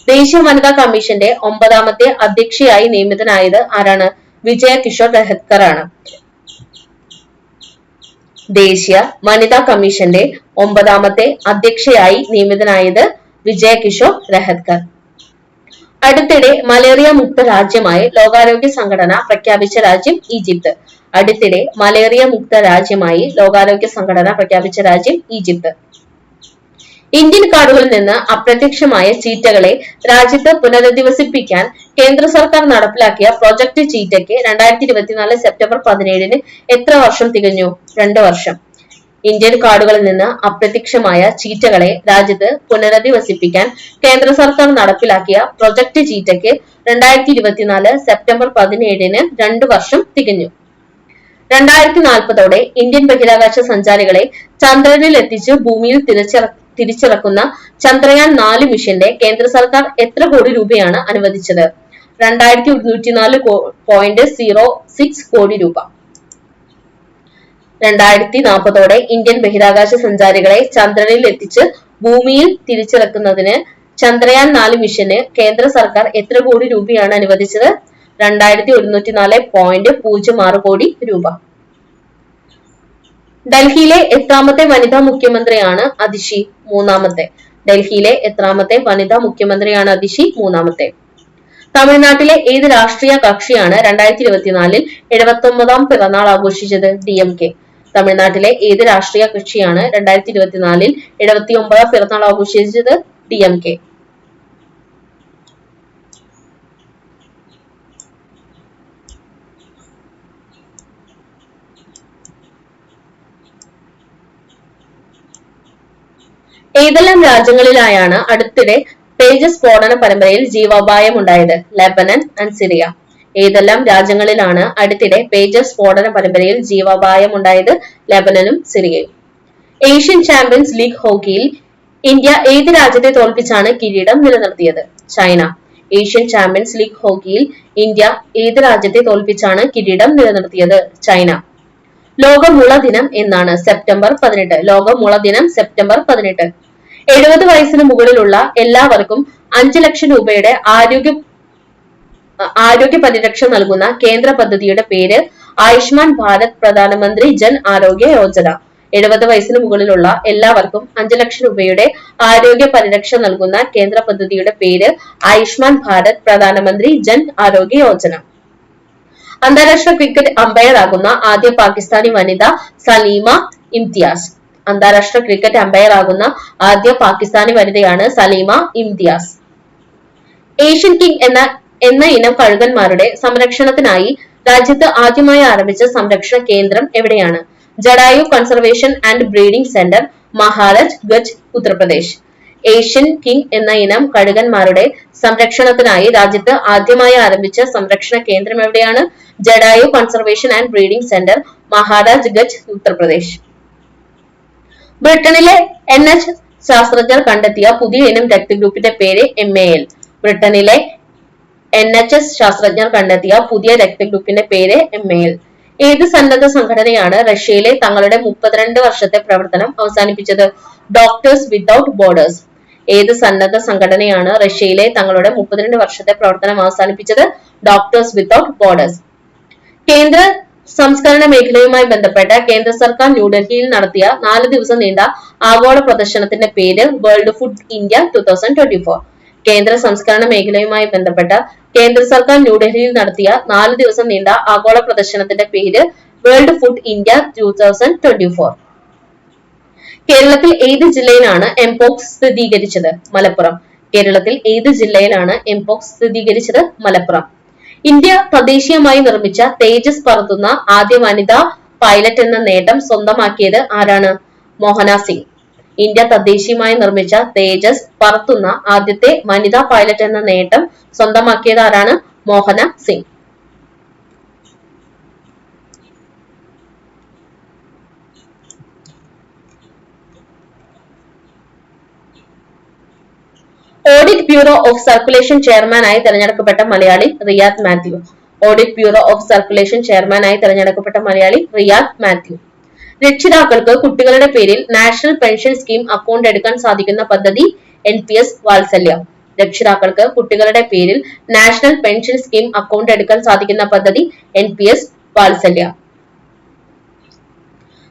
Speaker 1: ദേശീയ വനിതാ കമ്മീഷന്റെ 9ാമത്തെ അധ്യക്ഷയായി നിയമിതനായത് ആരാണ്? വിജയ കിഷോർ രഹത്കർ ആണ്. ദേശീയ വനിതാ കമ്മീഷന്റെ 9ാമത്തെ അധ്യക്ഷയായി നിയമിതനായത് വിജയ കിഷോർ രഹത്കർ. അടുത്തിടെ മലേറിയ മുക്ത രാജ്യമായി ലോകാരോഗ്യ സംഘടന പ്രഖ്യാപിച്ച രാജ്യം ഈജിപ്ത്. അടുത്തിടെ മലേറിയ മുക്ത രാജ്യമായി ലോകാരോഗ്യ സംഘടന പ്രഖ്യാപിച്ച രാജ്യം ഈജിപ്ത്. ഇന്ത്യൻ കാടുകളിൽ നിന്ന് അപ്രത്യക്ഷമായ ചീറ്റകളെ രാജ്യത്ത് പുനരധിവസിപ്പിക്കാൻ കേന്ദ്ര സർക്കാർ നടപ്പിലാക്കിയ പ്രൊജക്ട് ചീറ്റയ്ക്ക് 2024 സെപ്റ്റംബർ 17 എത്ര വർഷം തികഞ്ഞു? 2 വർഷം. ഇന്ത്യൻ കാടുകളിൽ നിന്ന് അപ്രത്യക്ഷമായ ചീറ്റകളെ രാജ്യത്ത് പുനരധിവസിപ്പിക്കാൻ കേന്ദ്ര സർക്കാർ നടപ്പിലാക്കിയ പ്രൊജക്ട് ചീറ്റയ്ക്ക് 2024 സെപ്റ്റംബർ 17 2 വർഷം തികഞ്ഞു. 2040ഓടെ ഇന്ത്യൻ ബഹിരാകാശ സഞ്ചാരികളെ ചന്ദ്രനിൽ എത്തിച്ച് ഭൂമിയിൽ തിരിച്ചിറക്കുന്ന ചന്ദ്രയാൻ 4 മിഷന്റെ കേന്ദ്ര സർക്കാർ എത്ര കോടി രൂപയാണ് അനുവദിച്ചത്? 2104.06 കോടി രൂപ. 2040ഓടെ ഇന്ത്യൻ ബഹിരാകാശ സഞ്ചാരികളെ ചന്ദ്രനിൽ എത്തിച്ച് ഭൂമിയിൽ തിരിച്ചിറക്കുന്നതിന് ചന്ദ്രയാൻ 4 മിഷന് കേന്ദ്ര സർക്കാർ എത്ര കോടി രൂപയാണ് അനുവദിച്ചത്? 2104.06 കോടി രൂപ. ഡൽഹിയിലെ എത്രാമത്തെ വനിതാ മുഖ്യമന്ത്രിയാണ് അതിഷി? 3ാമത്തെ. ഡൽഹിയിലെ എത്രാമത്തെ വനിതാ മുഖ്യമന്ത്രിയാണ് അതിഷി? 3ാമത്തെ. തമിഴ്നാട്ടിലെ ഏത് രാഷ്ട്രീയ കക്ഷിയാണ് 2024 79ാം പിറന്നാൾ ആഘോഷിച്ചത്? DMK. തമിഴ്നാട്ടിലെ ഏത് രാഷ്ട്രീയ കക്ഷിയാണ് 2024 79ാം പിറന്നാൾ ആഘോഷിച്ചത്? DMK. ഏതെല്ലാം രാജ്യങ്ങളിലായാണ് അടുത്തിടെ തേജസ് സ്ഫോടന പരമ്പരയിൽ ജീവാപായം ഉണ്ടായത്? Lebanon and Syria. ഏതെല്ലാം രാജ്യങ്ങളിലാണ് അടുത്തിടെ തേജസ് സ്ഫോടന പരമ്പരയിൽ ജീവാപായം ഉണ്ടായത്? ലെബനനും സിറിയയും. ഏഷ്യൻ ചാമ്പ്യൻസ് ലീഗ് ഹോക്കിയിൽ ഇന്ത്യ ഏത് രാജ്യത്തെ തോൽപ്പിച്ചാണ് കിരീടം നിലനിർത്തിയത്? ചൈന. ഏഷ്യൻ ചാമ്പ്യൻസ് ലീഗ് ഹോക്കിയിൽ ഇന്ത്യ ഏത് രാജ്യത്തെ തോൽപ്പിച്ചാണ് കിരീടം നിലനിർത്തിയത്? ചൈന. ലോക മുള ദിനം എന്നാണ്? സെപ്റ്റംബർ 18. ലോക മുള ദിനം സെപ്റ്റംബർ 18. 70 വയസ്സിന് മുകളിലുള്ള എല്ലാവർക്കും 5 ലക്ഷം രൂപയുടെ ആരോഗ്യ പരിരക്ഷ നൽകുന്ന കേന്ദ്ര പദ്ധതിയുടെ പേര് ആയുഷ്മാൻ ഭാരത് പ്രധാനമന്ത്രി ജൻ ആരോഗ്യ യോജന. 70 വയസ്സിന് മുകളിലുള്ള എല്ലാവർക്കും 5 ലക്ഷം രൂപയുടെ ആരോഗ്യ പരിരക്ഷ നൽകുന്ന കേന്ദ്ര പദ്ധതിയുടെ പേര് ആയുഷ്മാൻ ഭാരത് പ്രധാനമന്ത്രി ജൻ ആരോഗ്യ യോജന. അന്താരാഷ്ട്ര ക്രിക്കറ്റ് അമ്പയർ ആകുന്ന ആദ്യ പാകിസ്ഥാനി വനിത സലീമ ഇംതിയാസ്. അന്താരാഷ്ട്ര ക്രിക്കറ്റ് അമ്പയർ ആകുന്ന ആദ്യ പാകിസ്ഥാനി വനിതയാണ് സലീമ ഇംതിയാസ്. ഏഷ്യൻ കിങ് എന്ന ഇനം കഴുകന്മാരുടെ സംരക്ഷണത്തിനായി രാജ്യത്ത് ആദ്യമായി ആരംഭിച്ച സംരക്ഷണ കേന്ദ്രം എവിടെയാണ്? Jatayu conservation and breeding centre, Maharajganj, Uttar Pradesh. Asian king എന്ന ഇനം കഴുകന്മാരുടെ സംരക്ഷണത്തിനായി രാജ്യത്ത് ആദ്യമായി ആരംഭിച്ച സംരക്ഷണ കേന്ദ്രം എവിടെയാണ്? Jatayu conservation and breeding centre, Maharajganj, Uttar Pradesh. ബ്രിട്ടനിലെ NH ശാസ്ത്രജ്ഞർ കണ്ടെത്തിയ പുതിയ ഇനം രക്തഗ്രൂപ്പിന്റെ പേര് MAL. ബ്രിട്ടനിലെ NHS ശാസ്ത്രജ്ഞർ കണ്ടെത്തിയ പുതിയ രക്തഗ്രൂപ്പിന്റെ പേര് MAL. ഏത് സന്നദ്ധ സംഘടനയാണ് റഷ്യയിലെ തങ്ങളുടെ 32 വർഷത്തെ പ്രവർത്തനം അവസാനിപ്പിച്ചത്? Doctors without borders. ഏത് സന്നദ്ധ സംഘടനയാണ് റഷ്യയിലെ തങ്ങളുടെ 32 വർഷത്തെ പ്രവർത്തനം അവസാനിപ്പിച്ചത്? Doctors without borders. കേന്ദ്ര സംസ്കരണ മേഖലയുമായി ബന്ധപ്പെട്ട കേന്ദ്ര സർക്കാർ ന്യൂഡൽഹിയിൽ നടത്തിയ 4 ദിവസം നീണ്ട ആഗോള പ്രദർശനത്തിന്റെ പേര് വേൾഡ് ഫുഡ് ഇന്ത്യ 2024. കേന്ദ്ര സംസ്കരണ മേഖലയുമായി ബന്ധപ്പെട്ട കേന്ദ്ര സർക്കാർ ന്യൂഡൽഹിയിൽ നടത്തിയ 4 ദിവസം നീണ്ട ആഗോള പ്രദർശനത്തിന്റെ പേര് വേൾഡ് ഫുഡ് ഇന്ത്യ 2024. കേരളത്തിൽ ഏത് ജില്ലയിലാണ് എംപോക്സ് സ്ഥിരീകരിച്ചത്? മലപ്പുറം. കേരളത്തിൽ ഏത് ജില്ലയിലാണ് എംപോക്സ് സ്ഥിരീകരിച്ചത്? മലപ്പുറം. ഇന്ത്യ തദ്ദേശീയമായി നിർമ്മിച്ച തേജസ് പറത്തുന്ന ആദ്യ വനിതാ പൈലറ്റ് എന്ന നേട്ടം സ്വന്തമാക്കിയത് ആരാണ്? മോഹന സിംഗ്. ഇന്ത്യ തദ്ദേശീയമായി നിർമ്മിച്ച തേജസ് പറത്തുന്ന ആദ്യത്തെ വനിതാ പൈലറ്റ് എന്ന നേട്ടം സ്വന്തമാക്കിയത് ആരാണ്? Mohana Singh. Audit bureau of circulation ചെയർമാനായി തെരഞ്ഞെടുക്കപ്പെട്ട Malayali Riyad Mathew. Audit bureau of circulation ചെയർമാനായി തെരഞ്ഞെടുക്കപ്പെട്ട മലയാളി റിയാദ് മാത്യു. രക്ഷിതാക്കൾക്ക് കുട്ടികളുടെ പേരിൽ നാഷണൽ പെൻഷൻ സ്കീം അക്കൗണ്ട് എടുക്കാൻ സാധിക്കുന്ന പദ്ധതി NPS വാത്സല്യ. രക്ഷിതാക്കൾക്ക് കുട്ടികളുടെ പേരിൽ നാഷണൽ പെൻഷൻ സ്കീം അക്കൗണ്ട് എടുക്കാൻ സാധിക്കുന്ന പദ്ധതി NPS വാത്സല്യ.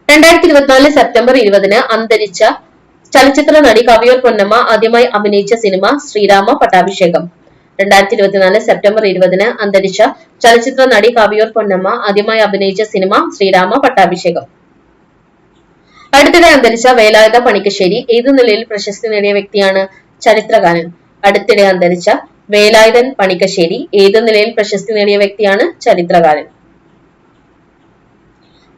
Speaker 1: 2024 സെപ്റ്റംബർ 20 അന്തരിച്ച ചലച്ചിത്ര നടി കവിയൂർ പൊന്നമ്മ ആദ്യമായി അഭിനയിച്ച സിനിമ ശ്രീരാമ പട്ടാഭിഷേകം. 2024 സെപ്റ്റംബർ 20 അന്തരിച്ച ചലച്ചിത്ര നടി കവിയൂർ പൊന്നമ്മ ആദ്യമായി അഭിനയിച്ച സിനിമ ശ്രീരാമ പട്ടാഭിഷേകം. അടുത്തിടെ അന്തരിച്ച വേലായുധ പണിക്കശ്ശേരി ഏതു നിലയിൽ പ്രശസ്തി നേടിയ വ്യക്തിയാണ്? ചരിത്രകാരൻ. അടുത്തിടെ അന്തരിച്ച വേലായുധൻ പണിക്കശ്ശേരി ഏതു നിലയിൽ പ്രശസ്തി നേടിയ വ്യക്തിയാണ്? ചരിത്രകാരൻ.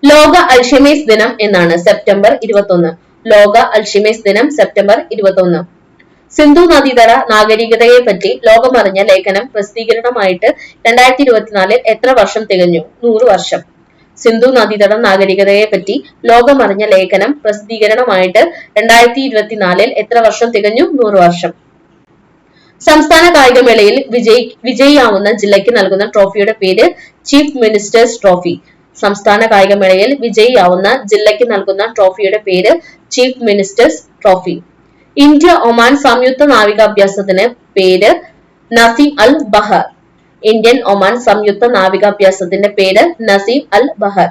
Speaker 1: ലോക അൽഷിമേഴ്സ് ദിനം എന്നാണ്? സെപ്റ്റംബർ 21. ലോക അൽഷിമേഴ്സ് ദിനം സെപ്റ്റംബർ 21. സിന്ധു നദീതട നാഗരികതയെ പറ്റി ലോകമറിഞ്ഞ ലേഖനം പ്രസിദ്ധീകരണമായിട്ട് 2024 എത്ര വർഷം തികഞ്ഞു? 100 വർഷം. സിന്ധു നദീതട നാഗരികതയെ പറ്റി ലോകമറിഞ്ഞ ലേഖനം പ്രസിദ്ധീകരണമായിട്ട് 2024 എത്ര വർഷം തികഞ്ഞു? 100 വർഷം. സംസ്ഥാന കായികമേളയിൽ വിജയിയാവുന്ന ജില്ലയ്ക്ക് നൽകുന്ന ട്രോഫിയുടെ പേര് ചീഫ് മിനിസ്റ്റേഴ്സ് ട്രോഫി. സംസ്ഥാന കായികമേളയിൽ വിജയിയാവുന്ന ജില്ലയ്ക്ക് നൽകുന്ന ട്രോഫിയുടെ പേര് chief ministers trophy. India Oman സംയുക്ത നാവികാഭ്യാസത്തിന് പേര് നസീം അൽ ബഹർ. ഇന്ത്യൻ ഒമാൻ സംയുക്ത നാവികാഭ്യാസത്തിന്റെ പേര് നസീം അൽ ബഹർ.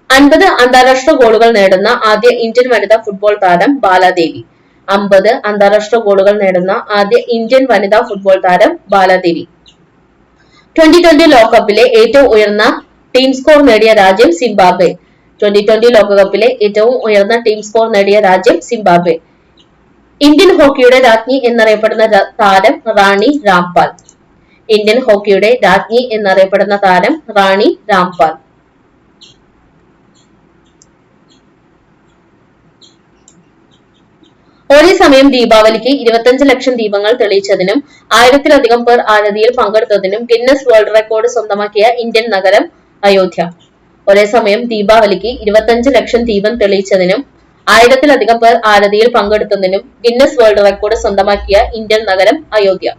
Speaker 1: 50 അന്താരാഷ്ട്ര ഗോളുകൾ നേടുന്ന ആദ്യ ഇന്ത്യൻ വനിതാ ഫുട്ബോൾ താരം ബാലാദേവി. 50 അന്താരാഷ്ട്ര ഗോളുകൾ നേടുന്ന ആദ്യ ഇന്ത്യൻ വനിതാ ഫുട്ബോൾ താരം ബാലാദേവി. 2020 ലോകകപ്പിലെ ഏറ്റവും ഉയർന്ന ടീം സ്കോർ നേടിയ രാജ്യം സിംബാബ്വെ. 2020 ലോകകപ്പിലെ ഏറ്റവും ഉയർന്ന ടീം സ്കോർ നേടിയ രാജ്യം സിംബാബ്വെ. ഇന്ത്യൻ ഹോക്കിയുടെ രാജ്ഞി എന്നറിയപ്പെടുന്ന താരം റാണി രാംപാൽ. ഇന്ത്യൻ ഹോക്കിയുടെ രാജ്ഞി എന്നറിയപ്പെടുന്ന താരം റാണി രാംപാൽ. ഒരേ സമയം ദീപാവലിക്ക് 25 ലക്ഷം ദീപങ്ങൾ തെളിയിച്ചതിനും 1000-ലധികം പേർ ആരതിയിൽ പങ്കെടുത്തതിനും ഗിന്നസ് വേൾഡ് റെക്കോർഡ് സ്വന്തമാക്കിയ ഇന്ത്യൻ നഗരം അയോധ്യ. ഒരേ സമയം ദീപാവലിക്ക് 25 ലക്ഷം ദീപം തെളിയിച്ചതിനും 1000-ലധികം പേർ ആരതിയിൽ പങ്കെടുത്തതിനും ഗിന്നസ് വേൾഡ് റെക്കോർഡ് സ്വന്തമാക്കിയ ഇന്ത്യൻ നഗരം അയോധ്യ.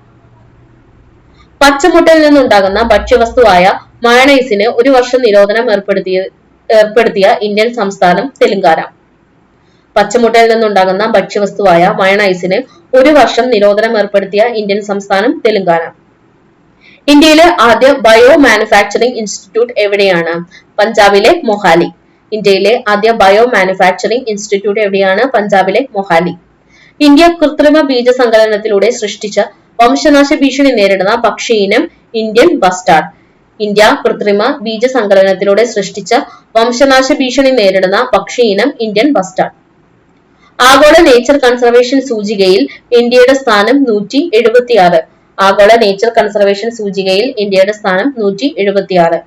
Speaker 1: പച്ചമുട്ടയിൽ നിന്നുണ്ടാകുന്ന ഭക്ഷ്യവസ്തുവായ മയണൈസിന് 1 വർഷം നിരോധനം ഏർപ്പെടുത്തിയ ഇന്ത്യൻ സംസ്ഥാനം തെലങ്കാന. പച്ചമുട്ടയിൽ നിന്നുണ്ടാകുന്ന ഭക്ഷ്യവസ്തുവായ മയണൈസിന് 1 വർഷം നിരോധനം ഏർപ്പെടുത്തിയ ഇന്ത്യൻ സംസ്ഥാനം തെലങ്കാന. ഇന്ത്യയിലെ ആദ്യ ബയോ മാനുഫാക്ചറിംഗ് ഇൻസ്റ്റിറ്റ്യൂട്ട് എവിടെയാണ്? പഞ്ചാബിലെ മൊഹാലി. ഇന്ത്യയിലെ ആദ്യ ബയോ മാനുഫാക്ചറിംഗ് ഇൻസ്റ്റിറ്റ്യൂട്ട് എവിടെയാണ്? പഞ്ചാബിലെ മൊഹാലി. ഇന്ത്യ കൃത്രിമ ബീജസങ്കലനത്തിലൂടെ സൃഷ്ടിച്ച വംശനാശ ഭീഷണി നേരിടുന്ന പക്ഷിയിനം ഇന്ത്യൻ ബസ്റ്റാർഡ്. ഇന്ത്യ കൃത്രിമ ബീജസങ്കലനത്തിലൂടെ സൃഷ്ടിച്ച വംശനാശ ഭീഷണി നേരിടുന്ന പക്ഷിയിനം ഇന്ത്യൻ ബസ്റ്റാർഡ്. ആഗോള നേച്ചർ കൺസർവേഷൻ സൂചികയിൽ ഇന്ത്യയുടെ സ്ഥാനം 176. ആഗോള നേച്ചർ കൺസർവേഷൻ സൂചികയിൽ ഇന്ത്യയുടെ സ്ഥാനം 176.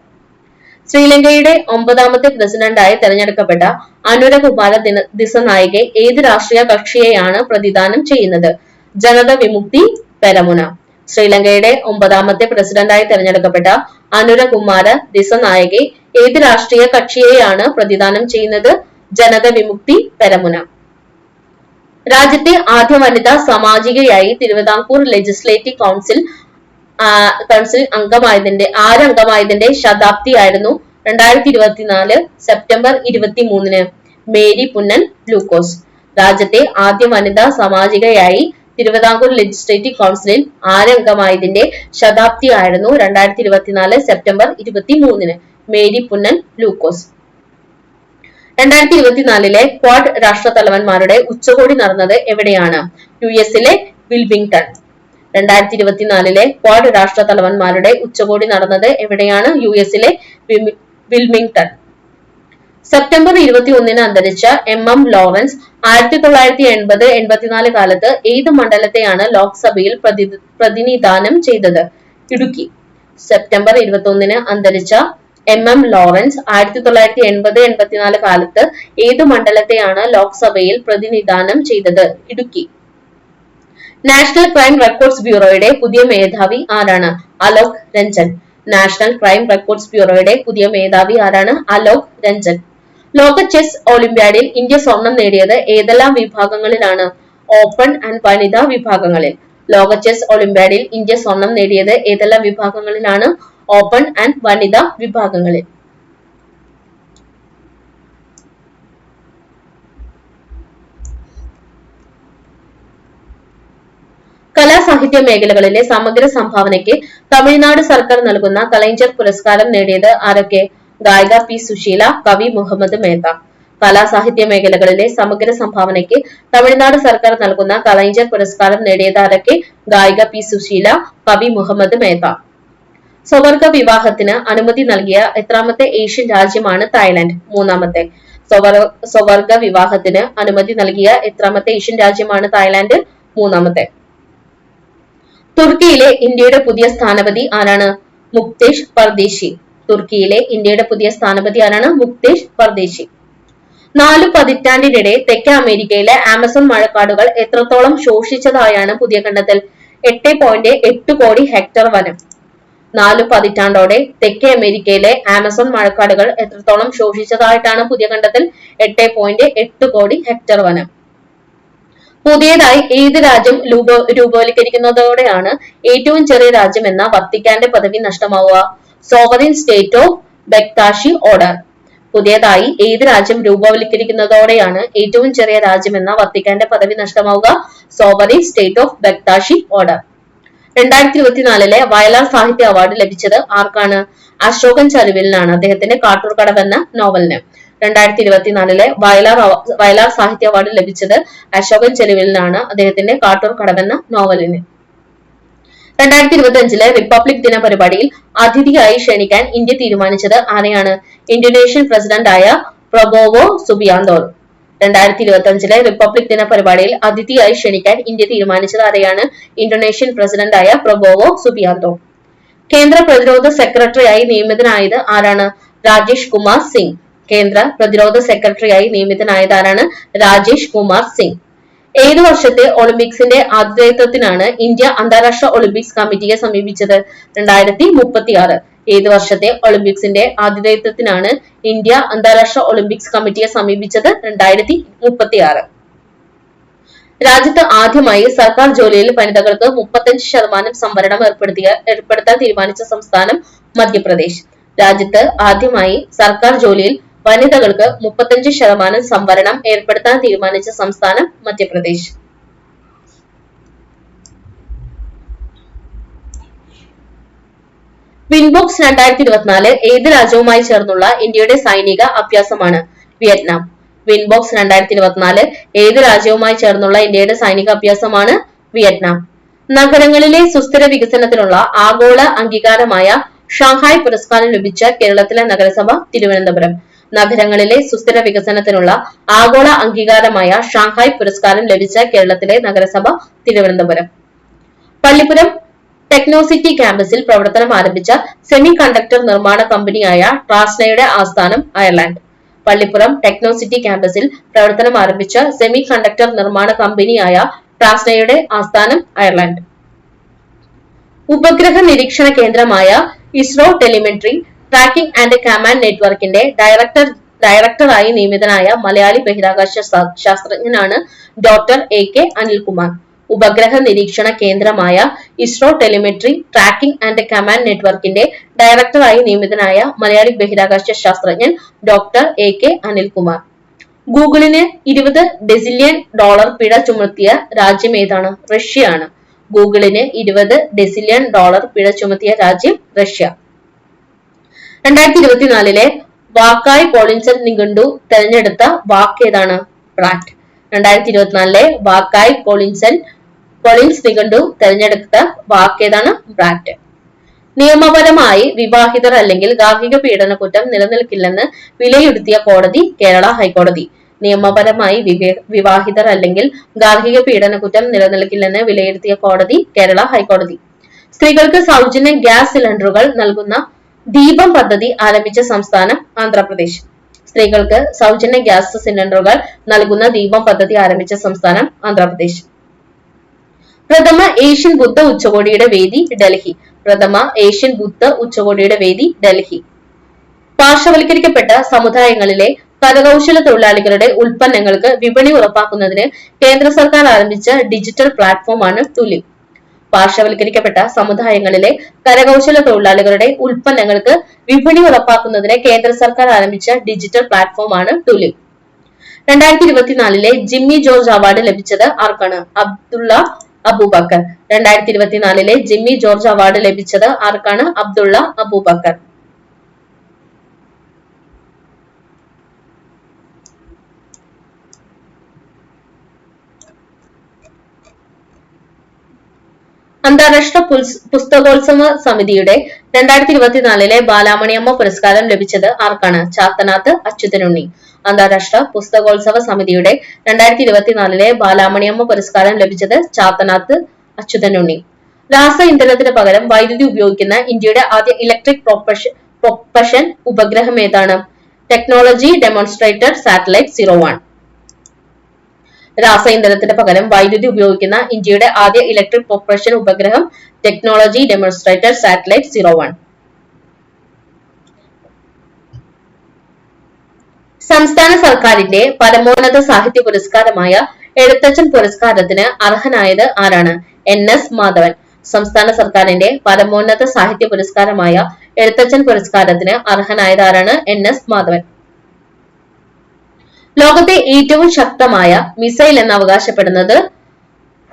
Speaker 1: ശ്രീലങ്കയുടെ 9ാമത്തെ പ്രസിഡന്റായി തെരഞ്ഞെടുക്കപ്പെട്ട അനുരകുമാര ദിസനായകെ ഏത് രാഷ്ട്രീയ കക്ഷിയെയാണ് പ്രതിദാനം ചെയ്യുന്നത്? ജനത വിമുക്തി പെരമുന. ശ്രീലങ്കയുടെ 9ാമത്തെ പ്രസിഡന്റായി തെരഞ്ഞെടുക്കപ്പെട്ട അനുരകുമാര ദിസനായകെ ഏത് രാഷ്ട്രീയ കക്ഷിയെയാണ് പ്രതിദാനം ചെയ്യുന്നത്? ജനത വിമുക്തി പെരമുന. രാജ്യത്തെ ആദ്യ വനിതാ സാമാജികയായി തിരുവിതാംകൂർ ലെജിസ്ലേറ്റീവ് കൗൺസിൽ അംഗമായതിന്റെ ശതാബ്ദിയായിരുന്നു 2024 സെപ്റ്റംബർ 23. മേരി പുന്നൻ ലൂക്കോസ്. രാജ്യത്തെ ആദ്യ വനിതാ സാമാജികയായി തിരുവിതാംകൂർ ലെജിസ്ലേറ്റീവ് കൗൺസിലിൽ അംഗമായതിന്റെ ശതാബ്ദിയായിരുന്നു 2024 സെപ്റ്റംബർ 23. മേരി പുന്നൻ ലൂക്കോസ്. 2024 ക്വാഡ് രാഷ്ട്രതലവന്മാരുടെ ഉച്ചകോടി നടന്നത് എവിടെയാണ്? യുഎസിലെ വിൽമിംഗ്ടൺ. 2024 ക്വാഡ് രാഷ്ട്രതലവന്മാരുടെ ഉച്ചകോടി നടന്നത് എവിടെയാണ്? യുഎസിലെ വിൽമിംഗ്ടൺ. സെപ്റ്റംബർ 21 അന്തരിച്ച MM ലോറൻസ് 1980-84 കാലത്ത് ഏത് മണ്ഡലത്തെയാണ് ലോക്സഭയിൽ പ്രതിനിധാനം ചെയ്തത്? ഇടുക്കി. സെപ്റ്റംബർ 21 അന്തരിച്ച MM ലോറൻസ് 1980-84 കാലത്ത് ഏത് മണ്ഡലത്തെയാണ് ലോക്സഭയിൽ പ്രതിനിധാനം ചെയ്തത്? ഇടുക്കി. നാഷണൽ ക്രൈം റെക്കോർഡ്സ് ബ്യൂറോയുടെ പുതിയ മേധാവി ആരാണ്? Alok Ranjan. National crime records ബ്യൂറോയുടെ പുതിയ മേധാവി ആരാണ്? അലോക് രഞ്ജൻ. ലോക ചെസ് ഒളിമ്പ്യാഡിൽ ഇന്ത്യ സ്വർണം നേടിയത് ഏതെല്ലാം വിഭാഗങ്ങളിലാണ്? ഓപ്പൺ ആൻഡ് വനിതാ വിഭാഗങ്ങളിൽ. ലോക ചെസ് ഒളിമ്പ്യാഡിൽ ഇന്ത്യ സ്വർണം നേടിയത് ഏതെല്ലാം വിഭാഗങ്ങളിലാണ്? ഓപ്പൺ ആൻഡ് വനിതാ വിഭാഗങ്ങളിൽ. കലാസാഹിത്യ മേഖലകളിലെ സമഗ്ര സംഭാവനയ്ക്ക് തമിഴ്നാട് സർക്കാർ നൽകുന്ന കലൈഞ്ജർ പുരസ്കാരം നേടിയത് ആരൊക്കെ? ഗായിക പി സുശീല, കവി മുഹമ്മദ് മേത്ത. കലാസാഹിത്യ മേഖലകളിലെ സമഗ്ര സംഭാവനയ്ക്ക് തമിഴ്നാട് സർക്കാർ നൽകുന്ന കലൈഞ്ചർ പുരസ്കാരം നേടിയതാരൊക്കെ? ഗായിക പി സുശീല, കവി മുഹമ്മദ് മേത്ത. സ്വവർഗ വിവാഹത്തിന് അനുമതി നൽകിയ എത്രാമത്തെ ഏഷ്യൻ രാജ്യമാണ് തായ്ലാന്റ്? മൂന്നാമത്തെ. സ്വവർഗ വിവാഹത്തിന് അനുമതി നൽകിയ എത്രാമത്തെ ഏഷ്യൻ രാജ്യമാണ് തായ്ലാന്റ്? മൂന്നാമത്തെ. തുർക്കിയിലെ ഇന്ത്യയുടെ പുതിയ സ്ഥാനപതി ആരാണ്? മുക്തേഷ് പർദേശി. തുർക്കിയിലെ ഇന്ത്യയുടെ പുതിയ സ്ഥാനപതി ആരാണ്? മുക്തേഷ് പർദേശി. 4 പതിറ്റാണ്ടിനിടെ തെക്കേ അമേരിക്കയിലെ ആമസോൺ മഴക്കാടുകൾ എത്രത്തോളം ശോഷിച്ചതായാണ് പുതിയ കണ്ടെത്തൽ? 8.8 കോടി ഹെക്ടർ വനം. 4 പതിറ്റാണ്ടോടെ തെക്കേ അമേരിക്കയിലെ ആമസോൺ മഴക്കാടുകൾ എത്രത്തോളം ശോഷിച്ചതായിട്ടാണ് പുതിയ കണ്ടെത്തൽ? 8.8 കോടി ഹെക്ടർ വനം. പുതിയതായി ഏത് രാജ്യം രൂപവൽക്കരിക്കുന്നതോടെയാണ് ഏറ്റവും ചെറിയ രാജ്യം എന്ന വത്തിക്കാന്റെ പദവി നഷ്ടമാവുക? Sovereign state of Bektashi order. പുതിയതായി ഏത് രാജ്യം രൂപവൽക്കരിക്കുന്നതോടെയാണ് ഏറ്റവും ചെറിയ രാജ്യം എന്ന വത്തിക്കാന്റെ പദവി നഷ്ടമാവുക? Sovereign state of Bektashi order. 2024 Vayalar സാഹിത്യ അവാർഡ് ലഭിച്ചത് ആർക്കാണ്? അശോകൻ ചരുവിലിനാണ്, അദ്ദേഹത്തിന്റെ കാട്ടൂർ കടവ് എന്ന നോവലിന്. 2024 വയലാർ സാഹിത്യ അവാർഡ് ലഭിച്ചത് അശോകൻ ചെരുവിലിനാണ്, അദ്ദേഹത്തിന്റെ കാട്ടൂർ കടവ് എന്ന നോവലിന്. 2025 റിപ്പബ്ലിക് ദിന പരിപാടിയിൽ അതിഥിയായി ക്ഷണിക്കാൻ ഇന്ത്യ തീരുമാനിച്ചത് ആരെയാണ്? ഇന്തോനേഷ്യൻ പ്രസിഡന്റായ പ്രബോവോ സുബിയാന്തോ. 2025 റിപ്പബ്ലിക് ദിന പരിപാടിയിൽ അതിഥിയായി ക്ഷണിക്കാൻ ഇന്ത്യ തീരുമാനിച്ചത് ആരെയാണ്? ഇന്തോനേഷ്യൻ പ്രസിഡന്റായ പ്രബോവോ സുബിയാന്തോ. കേന്ദ്ര പ്രതിരോധ സെക്രട്ടറിയായി നിയമിതനായത് ആരാണ്? രാജേഷ് കുമാർ സിംഗ്. കേന്ദ്ര പ്രതിരോധ സെക്രട്ടറിയായി നിയമിതനായത് ആരാണ്? രാജേഷ് കുമാർ സിംഗ്. ഏതു വർഷത്തെ ഒളിമ്പിക്സിന്റെ ആതിഥേയത്വത്തിനാണ് ഇന്ത്യ അന്താരാഷ്ട്ര ഒളിമ്പിക്സ് കമ്മിറ്റിയെ സമീപിച്ചത്? 2036. ഏതു വർഷത്തെ ഒളിമ്പിക്സിന്റെ ആതിഥേയത്വത്തിനാണ് ഇന്ത്യ അന്താരാഷ്ട്ര ഒളിമ്പിക്സ് കമ്മിറ്റിയെ സമീപിച്ചത്? 2036. രാജ്യത്ത് ആദ്യമായി സർക്കാർ ജോലിയിൽ വനിതകൾക്ക് 35% സംവരണം ഏർപ്പെടുത്താൻ തീരുമാനിച്ച സംസ്ഥാനം മധ്യപ്രദേശ്. രാജ്യത്ത് ആദ്യമായി സർക്കാർ ജോലിയിൽ വനിതകൾക്ക് 35% സംവരണം ഏർപ്പെടുത്താൻ തീരുമാനിച്ച സംസ്ഥാനം മധ്യപ്രദേശ്. വിൻബോക്സ് 2024 ഏത് രാജ്യവുമായി ചേർന്നുള്ള ഇന്ത്യയുടെ സൈനിക അഭ്യാസമാണ്? വിയറ്റ്നാം. വിൻബോക്സ് 2024 ഏത് രാജ്യവുമായി ചേർന്നുള്ള ഇന്ത്യയുടെ സൈനിക അഭ്യാസമാണ്? വിയറ്റ്നാം. നഗരങ്ങളിലെ സുസ്ഥിര വികസനത്തിനുള്ള ആഗോള അംഗീകാരമായ ഷാങ്ഹായ് പുരസ്കാരം ലഭിച്ച കേരളത്തിലെ നഗരസഭ തിരുവനന്തപുരം. നഗരങ്ങളിലെ സുസ്ഥിര വികസനത്തിനുള്ള ആഗോള അംഗീകാരമായ ഷാങ്ഹായ് പുരസ്കാരം ലഭിച്ച കേരളത്തിലെ നഗരസഭ തിരുവനന്തപുരം. പള്ളിപ്പുറം ടെക്നോസിറ്റി ക്യാമ്പസിൽ പ്രവർത്തനം ആരംഭിച്ച സെമി കണ്ടക്ടർ നിർമ്മാണ കമ്പനിയായ ട്രാസ്നയുടെ ആസ്ഥാനം അയർലാൻഡ്. പള്ളിപ്പുറം ടെക്നോസിറ്റി ക്യാമ്പസിൽ പ്രവർത്തനം ആരംഭിച്ച സെമി കണ്ടക്ടർ നിർമ്മാണ കമ്പനിയായ ട്രാസ്നയുടെ ആസ്ഥാനം അയർലാൻഡ്. ഉപഗ്രഹ നിരീക്ഷണ കേന്ദ്രമായ ISRO telemetry tracking and command നെറ്റ്വർക്കിന്റെ ഡയറക്ടറായി നിയമിതനായ മലയാളി ബഹിരാകാശ ശാസ്ത്രജ്ഞനാണ് ഡോക്ടർ AK അനിൽകുമാർ. ഉപഗ്രഹ നിരീക്ഷണ കേന്ദ്രമായ ISRO telemetry tracking and command നെറ്റ്വർക്കിന്റെ ഡയറക്ടറായി നിയമിതനായ മലയാളി ബഹിരാകാശ ശാസ്ത്രജ്ഞൻ ഡോക്ടർ AK അനിൽകുമാർ. ഗൂഗിളിന് $20 ഡെസിലിയൻ പിഴ ചുമത്തിയ രാജ്യം ഏതാണ്? റഷ്യയാണ്. ഗൂഗിളിന് $20 ഡെസിലിയൻ പിഴ ചുമത്തിയ രാജ്യം റഷ്യ. 2024 വാക്കായ് പോളിൻസർ നിഘണ്ടു തെരഞ്ഞെടുത്ത വാക്ക് ഏതാണ്? ബ്രാറ്റ്. 2024 വാക്കായ് പോളിൻസ് നിഘണ്ടു തെരഞ്ഞെടുത്ത വാക്ക് ഏതാണ്? ബ്രാറ്റ്. നിയമപരമായി വിവാഹിതർ അല്ലെങ്കിൽ ഗാർഹിക പീഡന കുറ്റം നിലനിൽക്കില്ലെന്ന് വിലയിരുത്തിയ കോടതി കേരള ഹൈക്കോടതി. നിയമപരമായി വിവാഹിതർ അല്ലെങ്കിൽ ഗാർഹിക പീഡന കുറ്റം നിലനിൽക്കില്ലെന്ന് വിലയിരുത്തിയ കോടതി കേരള ഹൈക്കോടതി. സ്ത്രീകൾക്ക് സൗജന്യ ഗ്യാസ് സിലിണ്ടറുകൾ നൽകുന്ന ദീപം പദ്ധതി ആരംഭിച്ച സംസ്ഥാനം ആന്ധ്രാപ്രദേശ്. സ്ത്രീകൾക്ക് സൗജന്യ ഗ്യാസ് സിലിണ്ടറുകൾ നൽകുന്ന ദീപം പദ്ധതി ആരംഭിച്ച സംസ്ഥാനം ആന്ധ്രാപ്രദേശ്. പ്രഥമ ഏഷ്യൻ ബുദ്ധ ഉച്ചകോടിയുടെ വേദി ഡൽഹി. പ്രഥമ ഏഷ്യൻ ബുദ്ധ ഉച്ചകോടിയുടെ വേദി ഡൽഹി. പാർശ്വവൽക്കരിക്കപ്പെട്ട സമുദായങ്ങളിലെ കരകൗശല തൊഴിലാളികളുടെ ഉൽപ്പന്നങ്ങൾക്ക് വിപണി ഉറപ്പാക്കുന്നതിന് കേന്ദ്ര സർക്കാർ ആരംഭിച്ച ഡിജിറ്റൽ പ്ലാറ്റ്ഫോമാണ് ടുലിപ്. പാർശ്വവൽക്കരിക്കപ്പെട്ട സമുദായങ്ങളിലെ കരകൗശല തൊഴിലാളികളുടെ ഉൽപ്പന്നങ്ങൾക്ക് വിപണി ഉറപ്പാക്കുന്നതിന് കേന്ദ്ര സർക്കാർ ആരംഭിച്ച ഡിജിറ്റൽ പ്ലാറ്റ്ഫോമാണ് ടുലിപ്. 2024 ജിമ്മി ജോർജ് അവാർഡ് ലഭിച്ചത് ആർക്കാണ്? Abdullah Aboobacker. 2024 Jimmy George award ലഭിച്ചത് ആർക്കാണ്? അബ്ദുള്ള അബൂബക്കർ. അന്താരാഷ്ട്ര പുസ്തകോത്സവ സമിതിയുടെ 2024 ബാലാമണിയമ്മ പുരസ്കാരം ലഭിച്ചത് ആർക്കാണ്? ചാത്തനാത്ത് അച്യുതനുണ്ണി. അന്താരാഷ്ട്ര പുസ്തകോത്സവ സമിതിയുടെ 2024 ബാലാമണിയമ്മ പുരസ്കാരം ലഭിച്ചത് ചാത്തനാത്ത് അച്യുതനുണ്ണി. രാസ ഇന്ധനത്തിന് പകരം വൈദ്യുതി ഉപയോഗിക്കുന്ന ഇന്ത്യയുടെ ആദ്യ ഇലക്ട്രിക് പ്രൊപ്പഷൻ ഉപഗ്രഹം ഏതാണ്? Technology demonstrator satellite 01. രാസ ഇന്ധനത്തിന് പകരം വൈദ്യുതി ഉപയോഗിക്കുന്ന ഇന്ത്യയുടെ ആദ്യ ഇലക്ട്രിക് പ്രൊപ്പഷൻ ഉപഗ്രഹം ടെക്നോളജി ഡെമോൺസ്ട്രേറ്റർ സാറ്റലൈറ്റ് 01. സംസ്ഥാന സർക്കാരിന്റെ പരമോന്നത സാഹിത്യ പുരസ്കാരമായ എഴുത്തച്ഛൻ പുരസ്കാരത്തിന് അർഹനായത് ആരാണ്? NS മാധവൻ. സംസ്ഥാന സർക്കാരിന്റെ പരമോന്നത സാഹിത്യ പുരസ്കാരമായ എഴുത്തച്ഛൻ പുരസ്കാരത്തിന് അർഹനായത് ആരാണ്? NS മാധവൻ. ലോകത്തെ ഏറ്റവും ശക്തമായ മിസൈൽ എന്ന് അവകാശപ്പെടുന്നത്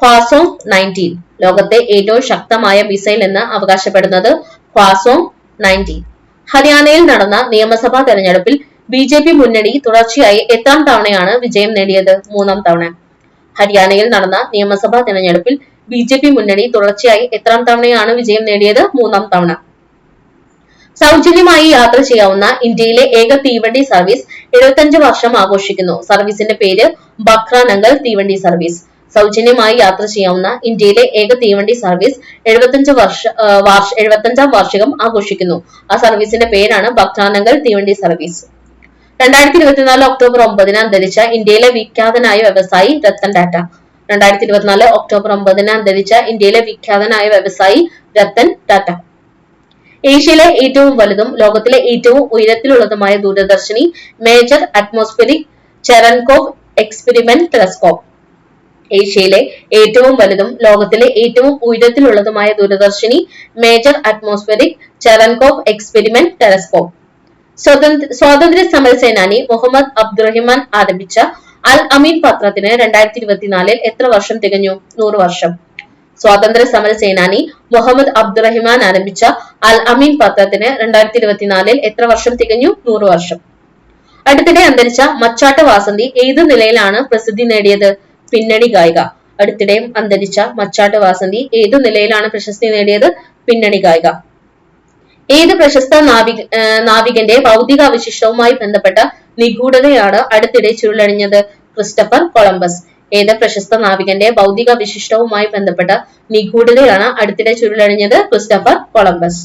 Speaker 1: ഹ്വാസോങ് 19. ലോകത്തെ ഏറ്റവും ശക്തമായ മിസൈൽ എന്ന് അവകാശപ്പെടുന്നത് ഹ്വാസോങ് 19. ഹരിയാനയിൽ നടന്ന നിയമസഭാ തെരഞ്ഞെടുപ്പിൽ BJP മുന്നണി തുടർച്ചയായി എത്രാം തവണയാണ് വിജയം നേടിയത്? 3ാം തവണ. ഹരിയാനയിൽ നടന്ന നിയമസഭാ തെരഞ്ഞെടുപ്പിൽ BJP മുന്നണി തുടർച്ചയായി എത്രാം തവണയാണ് വിജയം നേടിയത്? 3ാം തവണ. സൗജന്യമായി യാത്ര ചെയ്യാവുന്ന ഇന്ത്യയിലെ ഏക തീവണ്ടി സർവീസ് 75 വർഷം ആഘോഷിക്കുന്നു. സർവീസിന്റെ പേര് ബക്രാനങ്കൽ തീവണ്ടി സർവീസ്. സൗജന്യമായി യാത്ര ചെയ്യാവുന്ന ഇന്ത്യയിലെ ഏക തീവണ്ടി സർവീസ് 75ാം വാർഷികം ആഘോഷിക്കുന്നു. ആ സർവീസിന്റെ പേരാണ് ബക്രാനങ്കൽ തീവണ്ടി സർവീസ്. 2024 ഒക്ടോബർ 9 അന്തരിച്ച ഇന്ത്യയിലെ വിഖ്യാതനായ വ്യവസായി രത്തൻ ടാറ്റ. 2024 ഒക്ടോബർ 9 അന്തരിച്ച ഇന്ത്യയിലെ വിഖ്യാതനായ വ്യവസായി രത്തൻ ടാറ്റ. ഏഷ്യയിലെ ഏറ്റവും വലുതും ലോകത്തിലെ ഏറ്റവും ഉയരത്തിലുള്ളതുമായ ദൂരദർശിനി മേജർ അറ്റ്മോസ്ഫിയറിക് ചെറൻകോവ് എക്സ്പെരിമെന്റ് ടെലസ്കോപ്പ്. ഏഷ്യയിലെ ഏറ്റവും വലുതും ലോകത്തിലെ ഏറ്റവും ഉയരത്തിലുള്ളതുമായ ദൂരദർശിനി മേജർ അറ്റ്മോസ്ഫിയറിക് ചെറൻകോവ് എക്സ്പെരിമെന്റ് ടെലസ്കോപ്പ്. സ്വാതന്ത്ര്യ സമര സേനാനി മുഹമ്മദ് അബ്ദുറഹിമാൻ ആരംഭിച്ച അൽ അമീൻ പത്രത്തിന് 2024 എത്ര വർഷം തികഞ്ഞു? 100 വർഷം. സ്വാതന്ത്ര്യ സമര സേനാനി മുഹമ്മദ് അബ്ദുറഹിമാൻ ആരംഭിച്ച അൽ അമീൻ പത്രത്തിന് 2024 എത്ര വർഷം തികഞ്ഞു? 100 വർഷം. അടുത്തിടെ അന്തരിച്ച മച്ചാട്ട് വാസന്തി ഏത് നിലയിലാണ് പ്രസിദ്ധി നേടിയത്? പിന്നണി ഗായിക. അടുത്തിടെ അന്തരിച്ച മച്ചാട്ട് വാസന്തി ഏതു നിലയിലാണ് പ്രശസ്തി നേടിയത്? പിന്നണി ഗായിക. ഏത് പ്രശസ്ത നാവികന്റെ ഭൗതിക അവശിഷ്ടവുമായി ബന്ധപ്പെട്ട നിഗൂഢതയാണ് അടുത്തിടെ ചുരുളഴിഞ്ഞത്? Christopher Columbus. ഏത് പ്രശസ്ത നാവികന്റെ ഭൗതിക വിശിഷ്ടവുമായി ബന്ധപ്പെട്ട നിഗൂഢതയാണ് അടുത്തിടെ ചുരുളഴിഞ്ഞത്? Christopher Columbus.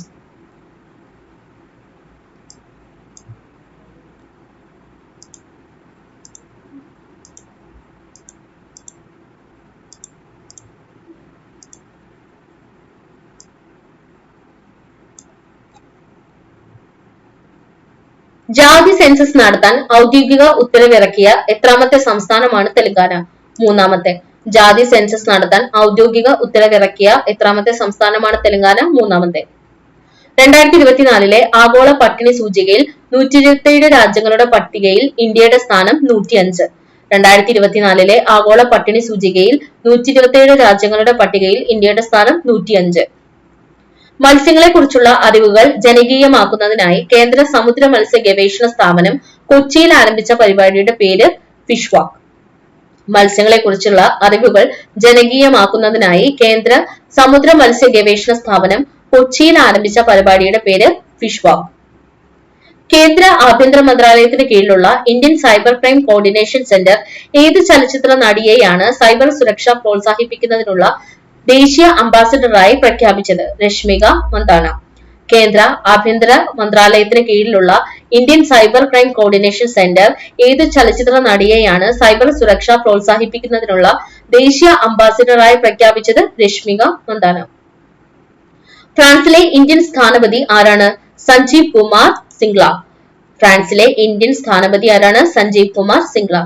Speaker 1: ജാതി സെൻസസ് നടത്താൻ ഔദ്യോഗിക ഉത്തരവിറക്കിയ എത്രാമത്തെ സംസ്ഥാനമാണ് തെലങ്കാന? 3ാമത്തെ. ജാതി സെൻസസ് നടത്താൻ ഔദ്യോഗിക ഉത്തരവിറക്കിയ എത്രാമത്തെ സംസ്ഥാനമാണ് തെലങ്കാന? 3ാമത്തെ. 2024 ആഗോള പട്ടിണി സൂചികയിൽ 127 രാജ്യങ്ങളുടെ പട്ടികയിൽ ഇന്ത്യയുടെ സ്ഥാനം 105. 2024 ആഗോള പട്ടിണി സൂചികയിൽ 127 രാജ്യങ്ങളുടെ പട്ടികയിൽ ഇന്ത്യയുടെ സ്ഥാനം 105. മത്സ്യങ്ങളെ കുറിച്ചുള്ള അറിവുകൾ ജനകീയമാക്കുന്നതിനായി കേന്ദ്ര സമുദ്ര മത്സ്യ ഗവേഷണ സ്ഥാപനം കൊച്ചിയിൽ ആരംഭിച്ച പരിപാടിയുടെ പേര് ഫിഷ് വാക്ക്. മത്സ്യങ്ങളെ കുറിച്ചുള്ള അറിവുകൾ ജനകീയമാക്കുന്നതിനായി കേന്ദ്ര സമുദ്ര മത്സ്യ ഗവേഷണ സ്ഥാപനം കൊച്ചിയിൽ ആരംഭിച്ച പരിപാടിയുടെ പേര് ഫിഷ് വാക്ക്. കേന്ദ്ര ആഭ്യന്തര മന്ത്രാലയത്തിന് കീഴിലുള്ള Indian cyber crime coordination centre ഏത് ചലച്ചിത്ര നടിയെയാണ് സൈബർ സുരക്ഷ പ്രോത്സാഹിപ്പിക്കുന്നതിനുള്ള ദേശീയ അംബാസിഡറായി പ്രഖ്യാപിച്ചത്? രശ്മിക മന്ദാന. കേന്ദ്ര ആഭ്യന്തര മന്ത്രാലയത്തിന് കീഴിലുള്ള Indian cyber crime coordination centre ഏത് ചലച്ചിത്ര നടിയെയാണ് സൈബർ സുരക്ഷ പ്രോത്സാഹിപ്പിക്കുന്നതിനുള്ള ദേശീയ അംബാസിഡറായി പ്രഖ്യാപിച്ചത്? രശ്മിക മന്ദാന. ഫ്രാൻസിലെ ഇന്ത്യൻ സ്ഥാനപതി ആരാണ്? സഞ്ജീവ് കുമാർ സിംഗ്ല. ഫ്രാൻസിലെ ഇന്ത്യൻ സ്ഥാനപതി ആരാണ്? സഞ്ജീവ് കുമാർ സിംഗ്ല.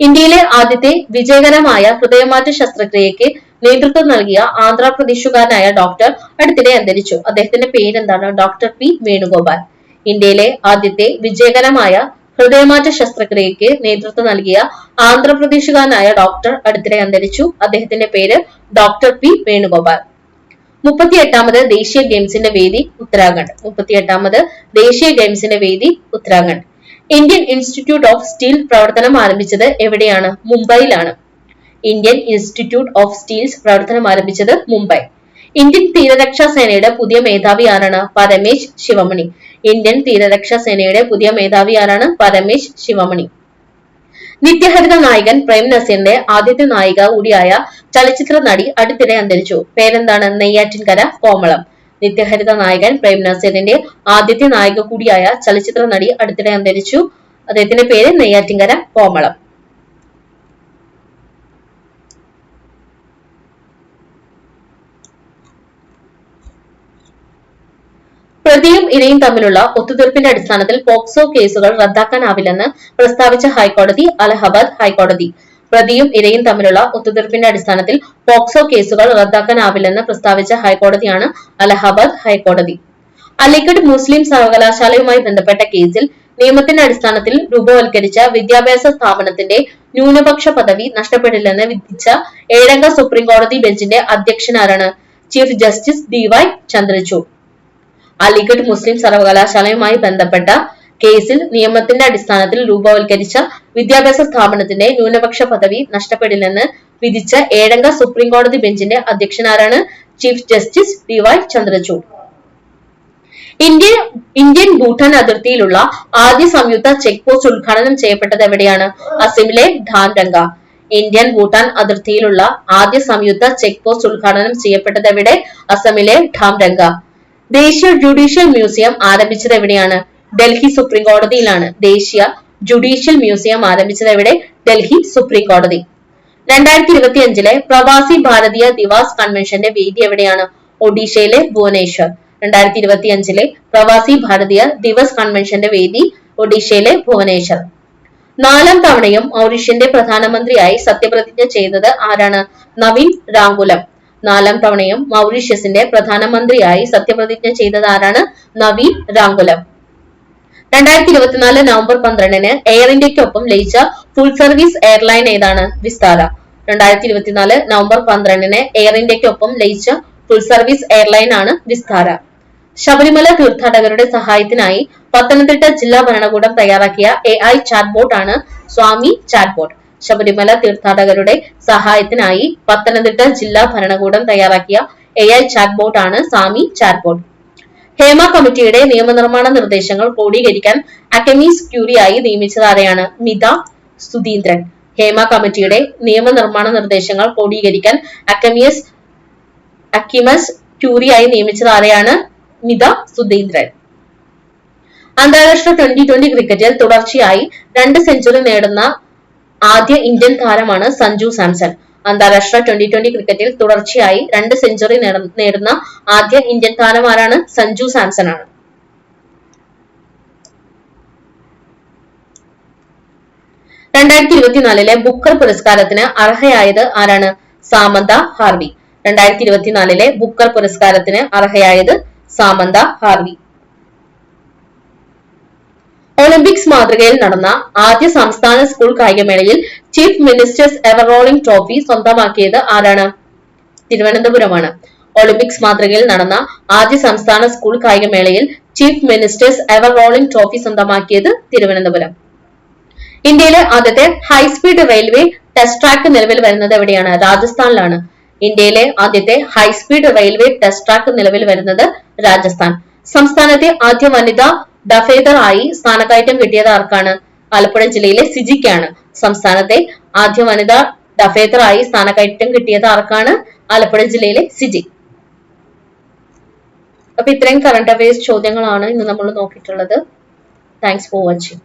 Speaker 1: ഇന്ത്യയിലെ ആദ്യത്തെ വിജയകരമായ ഹൃദയമാറ്റ ശസ്ത്രക്രിയയ്ക്ക് നേതൃത്വം നൽകിയ ആന്ധ്രാപ്രദേശുകാരനായ ഡോക്ടർ അടുത്തിടെ അന്തരിച്ചു. അദ്ദേഹത്തിന്റെ പേരെന്താണ്? Doctor P Venugopal. ഇന്ത്യയിലെ ആദ്യത്തെ വിജയകരമായ ഹൃദയമാറ്റ ശസ്ത്രക്രിയയ്ക്ക് നേതൃത്വം നൽകിയ ആന്ധ്രാപ്രദേശുകാരനായ ഡോക്ടർ അടുത്തിടെ അന്തരിച്ചു. അദ്ദേഹത്തിന്റെ പേര് ഡോക്ടർ പി വേണുഗോപാൽ. 38ാമത് ദേശീയ ഗെയിംസിന്റെ വേദി ഉത്തരാഖണ്ഡ്. 38ാമത് ദേശീയ ഗെയിംസിന്റെ വേദി Uttarakhand. Indian institute of steel പ്രവർത്തനം ആരംഭിച്ചത് എവിടെയാണ്? മുംബൈയിലാണ്. ഇന്ത്യൻ ഇൻസ്റ്റിറ്റ്യൂട്ട് ഓഫ് സ്റ്റീൽസ് പ്രവർത്തനം ആരംഭിച്ചത് മുംബൈ. ഇന്ത്യൻ തീരരക്ഷാ സേനയുടെ പുതിയ മേധാവി ആരാണ്? പരമേശ് ശിവമണി. ഇന്ത്യൻ തീരരക്ഷാ സേനയുടെ പുതിയ മേധാവി ആരാണ്? പരമേശ് ശിവമണി. നിത്യഹരിത നായകൻ പ്രേം നസീറിന്റെ ആദ്യത്തെ നായിക കൂടിയായ ചലച്ചിത്ര നടി അടുത്തിടെ അന്തരിച്ചു. പേരെന്താണ്? നെയ്യാറ്റിൻകര കോമളം. നിത്യഹരിത നായകൻ പ്രേം നസീറിന്റെ ആദ്യത്തെ നായിക കൂടിയായ ചലച്ചിത്ര നടി അടുത്തിടെ അന്തരിച്ചു. അദ്ദേഹത്തിന്റെ പേര് നെയ്യാറ്റിൻകര കോമളം. പ്രതിയും ഇരയും തമ്മിലുള്ള ഒത്തുതീർപ്പിന്റെ അടിസ്ഥാനത്തിൽ പോക്സോ കേസുകൾ റദ്ദാക്കാനാവില്ലെന്ന് പ്രസ്താവിച്ച ഹൈക്കോടതി. അലഹബാദ് ഹൈക്കോടതി. പ്രതിയും ഇരയും തമ്മിലുള്ള ഒത്തുതീർപ്പിന്റെ അടിസ്ഥാനത്തിൽ പോക്സോ കേസുകൾ റദ്ദാക്കാനാവില്ലെന്ന് പ്രസ്താവിച്ച ഹൈക്കോടതിയാണ് അലഹബാദ് ഹൈക്കോടതി. അലിഗഡ് മുസ്ലിം സർവകലാശാലയുമായി ബന്ധപ്പെട്ട കേസിൽ നിയമത്തിന്റെ അടിസ്ഥാനത്തിൽ രൂപവൽക്കരിച്ച വിദ്യാഭ്യാസ സ്ഥാപനത്തിന്റെ ന്യൂനപക്ഷ പദവി നഷ്ടപ്പെടില്ലെന്ന് വിധിച്ച 7 അംഗ സുപ്രീം കോടതി ബെഞ്ചിന്റെ അധ്യക്ഷനാരാണ്? Chief justice DY Chandrachud. Aligarh Muslim സർവകലാശാലയുമായി ബന്ധപ്പെട്ട കേസിൽ നിയമത്തിന്റെ അടിസ്ഥാനത്തിൽ രൂപവൽക്കരിച്ച വിദ്യാഭ്യാസ സ്ഥാപനത്തിന്റെ ന്യൂനപക്ഷ പദവി നഷ്ടപ്പെടില്ലെന്ന് വിധിച്ച 7 അംഗ സുപ്രീം കോടതി ബെഞ്ചിന്റെ അധ്യക്ഷനാരാണ്? Chief justice DY Chandrachud. Indian Bhutan അതിർത്തിയിലുള്ള ആദ്യ സംയുക്ത ചെക്ക് പോസ്റ്റ് ഉദ്ഘാടനം ചെയ്യപ്പെട്ടത് എവിടെയാണ്? അസമിലെ ധാംരംഗ. ഇന്ത്യൻ ഭൂട്ടാൻ അതിർത്തിയിലുള്ള ആദ്യ സംയുക്ത ചെക്ക് പോസ്റ്റ് ഉദ്ഘാടനം ചെയ്യപ്പെട്ടത് എവിടെ? അസമിലെ ധാംരംഗ. ദേശീയ ജുഡീഷ്യൽ മ്യൂസിയം ആരംഭിച്ചത് എവിടെയാണ്? ഡൽഹി സുപ്രീം കോടതിയിലാണ്. ദേശീയ ജുഡീഷ്യൽ മ്യൂസിയം ആരംഭിച്ചത് എവിടെ? ഡൽഹി സുപ്രീം കോടതി. 2025 പ്രവാസി ഭാരതീയ ദിവാസ് കൺവെൻഷന്റെ വേദി എവിടെയാണ്? ഒഡീഷയിലെ ഭുവനേശ്വർ. 2025 പ്രവാസി ഭാരതീയ ദിവസ് കൺവെൻഷന്റെ വേദി ഒഡീഷയിലെ ഭുവനേശ്വർ. 4ാം തവണയും മൗറീഷ്യന്റെ പ്രധാനമന്ത്രിയായി സത്യപ്രതിജ്ഞ ചെയ്തത് ആരാണ്? നവീൻ രാംകുലം. 4ാം തവണയും മൗറീഷ്യസിന്റെ പ്രധാനമന്ത്രിയായി സത്യപ്രതിജ്ഞ ചെയ്തത് ആരാണ്? നവീൻ രാംകുലം. 2024 നവംബർ 12 എയർ ഇന്ത്യക്കൊപ്പം ലയിച്ച ഫുൾ സർവീസ് എയർലൈൻ ഏതാണ്? വിസ്താര. 2024 നവംബർ 12 എയർ ഇന്ത്യക്കൊപ്പം ലയിച്ച ഫുൾ സർവീസ് എയർലൈൻ ആണ് വിസ്താര. ശബരിമല തീർത്ഥാടകരുടെ സഹായത്തിനായി പത്തനംതിട്ട ജില്ലാ ഭരണകൂടം തയ്യാറാക്കിയ AI ചാറ്റ്ബോട്ട് ആണ് സ്വാമി ചാറ്റ്ബോട്ട്. ശബരിമല തീർത്ഥാടകരുടെ സഹായത്തിനായി പത്തനംതിട്ട ജില്ലാ ഭരണകൂടം തയ്യാറാക്കിയ AI ചാറ്റ്ബോട്ട് ആണ് സ്വാമി ചാറ്റ്ബോട്ട്. ഹേമ കമ്മിറ്റിയുടെ നിയമനിർമ്മാണ നിർദ്ദേശങ്ങൾ ക്രോഡീകരിക്കാൻ അക്കമീസ് ക്യൂറിയായി നിയമിച്ചത് ആരെയാണ്? മിത സുധീന്ദ്രൻ. ഹേമ കമ്മിറ്റിയുടെ നിയമനിർമ്മാണ നിർദ്ദേശങ്ങൾ ക്രോഡീകരിക്കാൻ അക്കിമസ് ക്യൂറിയായി നിയമിച്ചത് ആരെയാണ്? മിത സുധീന്ദ്രൻ. അന്താരാഷ്ട്ര T20 ക്രിക്കറ്റിൽ തുടർച്ചയായി 2 സെഞ്ചുറി നേടുന്ന ആദ്യ ഇന്ത്യൻ താരമാണ് സഞ്ജു സാംസൺ. അന്താരാഷ്ട്ര T20 ക്രിക്കറ്റിൽ തുടർച്ചയായി 2 സെഞ്ചുറി നേടുന്ന ആദ്യ ഇന്ത്യൻ താരം ആരാണ്? സഞ്ജു സാംസൺ ആണ്. 2024 ബുക്കർ പുരസ്കാരത്തിന് അർഹയായത് ആരാണ്? സാമന്ത ഹാർവി. 2024 ബുക്കർ പുരസ്കാരത്തിന് അർഹയായത് സാമന്ത ഹാർവി. ഒളിമ്പിക്സ് മാതൃകയിൽ നടന്ന ആദ്യ സംസ്ഥാന സ്കൂൾ കായികമേളയിൽ chief ministers ever rolling trophy സ്വന്തമാക്കിയത് ആരാണ്? തിരുവനന്തപുരമാണ്. ഒളിമ്പിക്സ് മാതൃകയിൽ നടന്ന ആദ്യ സംസ്ഥാന സ്കൂൾ കായികമേളയിൽ chief ministers ever rolling trophy സ്വന്തമാക്കിയത് തിരുവനന്തപുരം. ഇന്ത്യയിലെ ആദ്യത്തെ ഹൈസ്പീഡ് റെയിൽവേ ടെസ്റ്റ് ട്രാക്ക് നിലവിൽ വരുന്നത് എവിടെയാണ്? രാജസ്ഥാനിലാണ്. ഇന്ത്യയിലെ ആദ്യത്തെ ഹൈസ്പീഡ് റെയിൽവേ ടെസ്റ്റ് ട്രാക്ക് നിലവിൽ വരുന്നത് രാജസ്ഥാൻ. സംസ്ഥാനത്തെ ആദ്യ വനിതാ ഡഫേദർ ആയി സ്ഥാനക്കയറ്റം കിട്ടിയത് ആർക്കാണ്? ആലപ്പുഴ ജില്ലയിലെ സിജിക്കാണ്. സംസ്ഥാനത്തെ ആദ്യ വനിതാ ഡഫേദർ ആയി സ്ഥാനക്കയറ്റം കിട്ടിയത് ആർക്കാണ്? ആലപ്പുഴ ജില്ലയിലെ സിജി. അപ്പൊ ഇത്രയും കറണ്ട് അഫയേഴ്സ് ചോദ്യങ്ങളാണ് ഇന്ന് നമ്മൾ നോക്കിയിട്ടുള്ളത്. Thanks for watching.